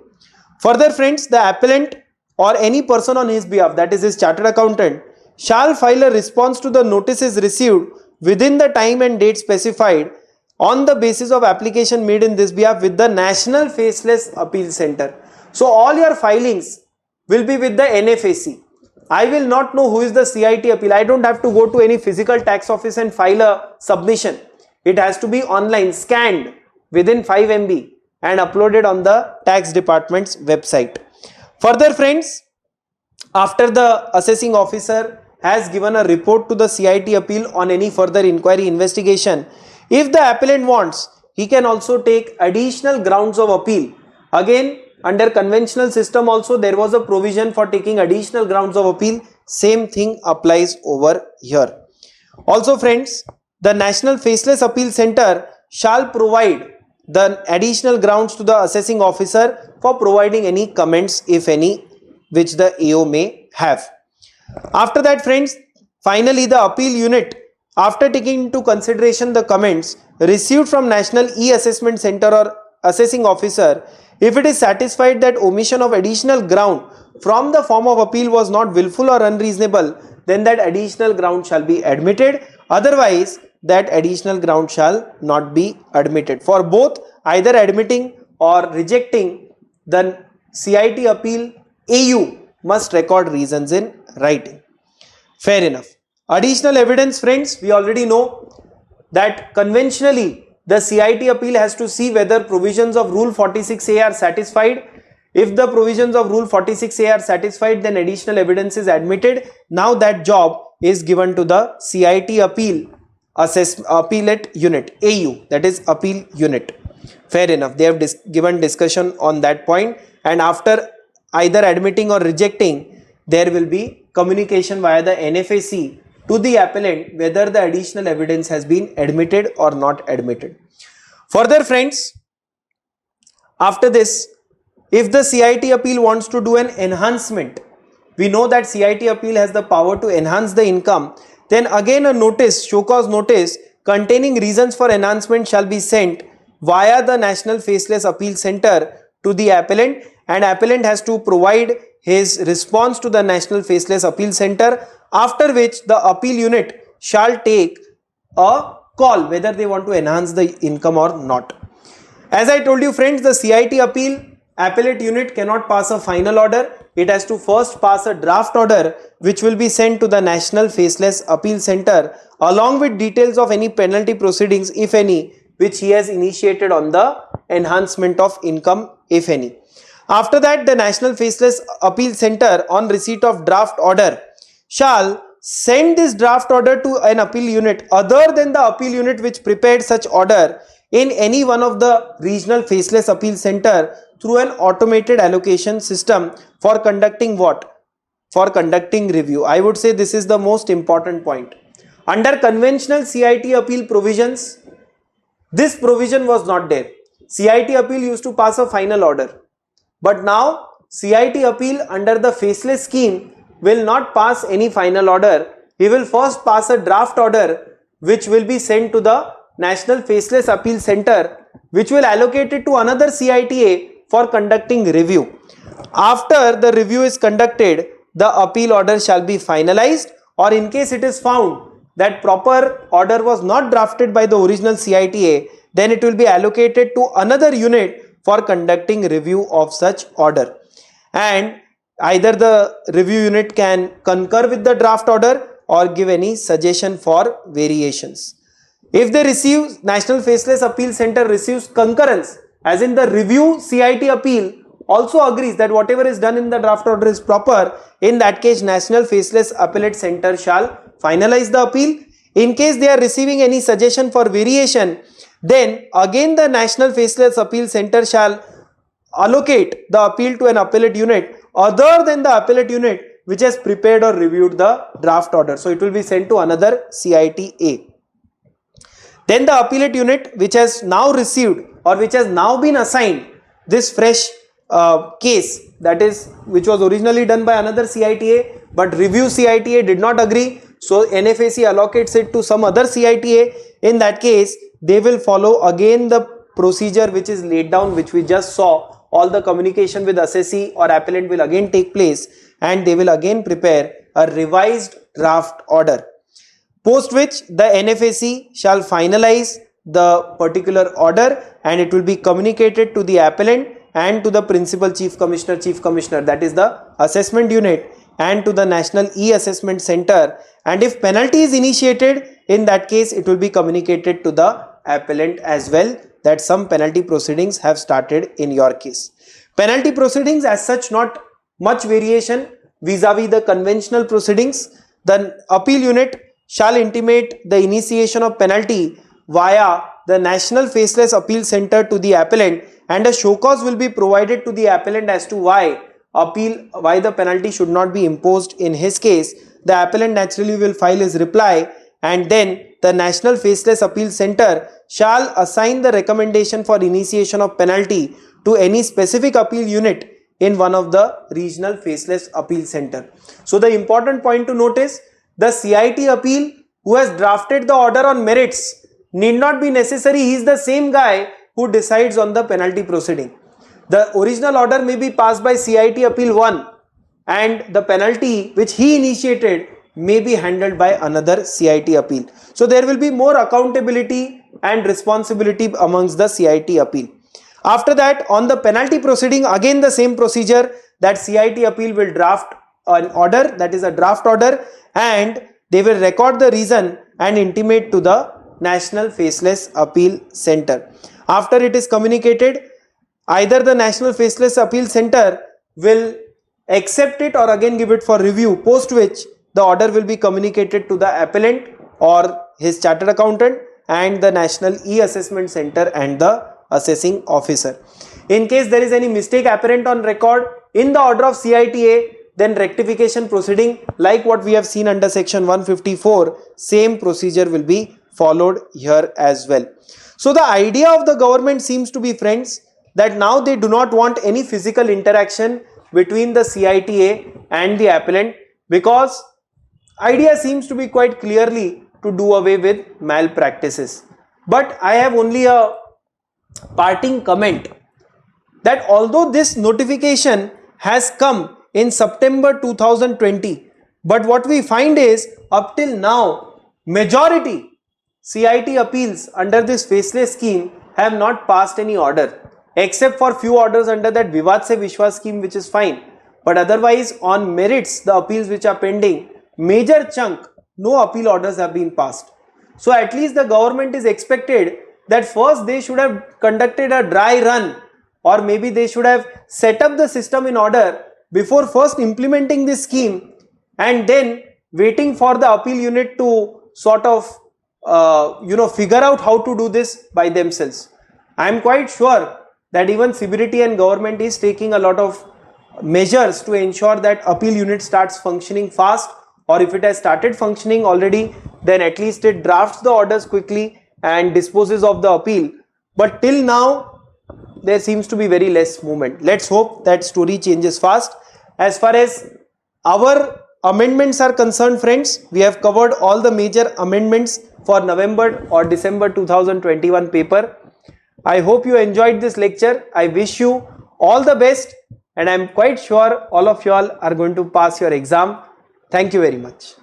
Further friends, the appellant or any person on his behalf, that is his chartered accountant, shall file a response to the notices received within the time and date specified on the basis of application made in this behalf with the National Faceless Appeal Center. So all your filings will be with the NFAC. I will not know who is the CIT appeal. I don't have to go to any physical tax office and file a submission. It has to be online, scanned within 5 MB and uploaded on the tax department's website. Further friends, after the assessing officer has given a report to the CIT appeal on any further inquiry investigation, if the appellant wants, he can also take additional grounds of appeal. Again, under conventional system also there was a provision for taking additional grounds of appeal. Same thing applies over here. Also friends, the National Faceless Appeal Center shall provide the additional grounds to the assessing officer for providing any comments, if any, which the AO may have. After that friends, finally the appeal unit after taking into consideration the comments received from National E-Assessment Center or assessing officer, if it is satisfied that omission of additional ground from the form of appeal was not willful or unreasonable, then that additional ground shall be admitted. Otherwise, that additional ground shall not be admitted. For both, either admitting or rejecting, the CIT appeal AU must record reasons in writing. Fair enough. Additional evidence, friends, we already know that conventionally the CIT appeal has to see whether provisions of Rule 46A are satisfied. If the provisions of Rule 46A are satisfied, then additional evidence is admitted. Now that job is given to the CIT appeal appellate unit, AU, that is appeal unit. Fair enough. They have given discussion on that point, and after either admitting or rejecting, there will be communication via the NFAC to the appellant whether the additional evidence has been admitted or not admitted. Further, friends, after this, if the CIT appeal wants to do an enhancement, we know that CIT appeal has the power to enhance the income, then again a notice, show cause notice containing reasons for enhancement shall be sent via the National Faceless Appeal Center to the appellant, and appellant has to provide his response to the National Faceless Appeal Center, after which the appeal unit shall take a call whether they want to enhance the income or not. As I told you, friends, the CIT appeal appellate unit cannot pass a final order. It has to first pass a draft order which will be sent to the National Faceless Appeal Center along with details of any penalty proceedings, if any, which he has initiated on the enhancement of income, if any. After that, the National Faceless Appeal Center, on receipt of draft order, shall send this draft order to an appeal unit other than the appeal unit which prepared such order in any one of the regional Faceless Appeal Center through an automated allocation system for conducting what? For conducting review. I would say this is the most important point. Under conventional CIT appeal provisions, this provision was not there. CIT appeal used to pass a final order. But now CIT appeal under the faceless scheme will not pass any final order. He will first pass a draft order which will be sent to the National Faceless Appeal Center, which will allocate it to another CITA for conducting review. After the review is conducted, the appeal order shall be finalized, or in case it is found that proper order was not drafted by the original CITA, then it will be allocated to another unit for conducting review of such order, and either the review unit can concur with the draft order or give any suggestion for variations. If they receive, National Faceless Appeal Center receives concurrence, as in the review CIT appeal also agrees that whatever is done in the draft order is proper, in that case National Faceless Appellate Center shall finalize the appeal. In case they are receiving any suggestion for variation, then again the National Faceless Appeal Center shall allocate the appeal to an appellate unit other than the appellate unit which has prepared or reviewed the draft order. So it will be sent to another CITA. Then the appellate unit which has now received or which has now been assigned this fresh case, that is, which was originally done by another CITA, but review CITA did not agree, so NFAC allocates it to some other CITA. In that case, they will follow again the procedure which is laid down, which we just saw. All the communication with assessee or appellant will again take place, and they will again prepare a revised draft order, post which the NFAC shall finalize the particular order, and it will be communicated to the appellant and to the principal chief commissioner, that is the assessment unit, and to the National E-Assessment Center, and if penalty is initiated, in that case it will be communicated to the appellant as well that some penalty proceedings have started in your case. Penalty proceedings as such, not much variation vis-a-vis the conventional proceedings. The appeal unit shall intimate the initiation of penalty via the National Faceless Appeal Center to the appellant, and a show cause will be provided to the appellant as to why the penalty should not be imposed in his case. The appellant naturally will file his reply, and then the National Faceless Appeal Center shall assign the recommendation for initiation of penalty to any specific appeal unit in one of the regional Faceless Appeal Center. So the important point to note is the CIT appeal who has drafted the order on merits need not be necessary. He is the same guy who decides on the penalty proceeding. The original order may be passed by CIT Appeal 1 and the penalty which he initiated may be handled by another CIT appeal. So there will be more accountability and responsibility amongst the CIT appeal. After that, on the penalty proceeding, again the same procedure, that CIT appeal will draft an order, that is a draft order, and they will record the reason and intimate to the National Faceless Appeal Center. After it is communicated, either the National Faceless Appeal Center will accept it or again give it for review, post which the order will be communicated to the appellant or his chartered accountant and the National E-Assessment Center and the assessing officer. In case there is any mistake apparent on record in the order of CITA, then rectification proceeding like what we have seen under section 154, same procedure will be followed here as well. So the idea of the government seems to be, friends, that now they do not want any physical interaction between the CITA and the appellant, because idea seems to be quite clearly to do away with malpractices. But I have only a parting comment that although this notification has come in September 2020, but what we find is up till now majority CIT appeals under this faceless scheme have not passed any order, except for few orders under that Vivad Se Vishwas scheme, which is fine. But otherwise on merits, the appeals which are pending, major chunk, no appeal orders have been passed. So at least the government is expected that first they should have conducted a dry run, or maybe they should have set up the system in order before first implementing this scheme and then waiting for the appeal unit to sort of figure out how to do this by themselves. I am quite sure that even CBDT and government is taking a lot of measures to ensure that appeal unit starts functioning fast, or if it has started functioning already, then at least it drafts the orders quickly and disposes of the appeal. But till now there seems to be very less movement. Let's hope that story changes fast. As far as our amendments are concerned, friends, we have covered all the major amendments for November or December 2021 paper. I hope you enjoyed this lecture. I wish you all the best, and I am quite sure all of you all are going to pass your exam. Thank you very much.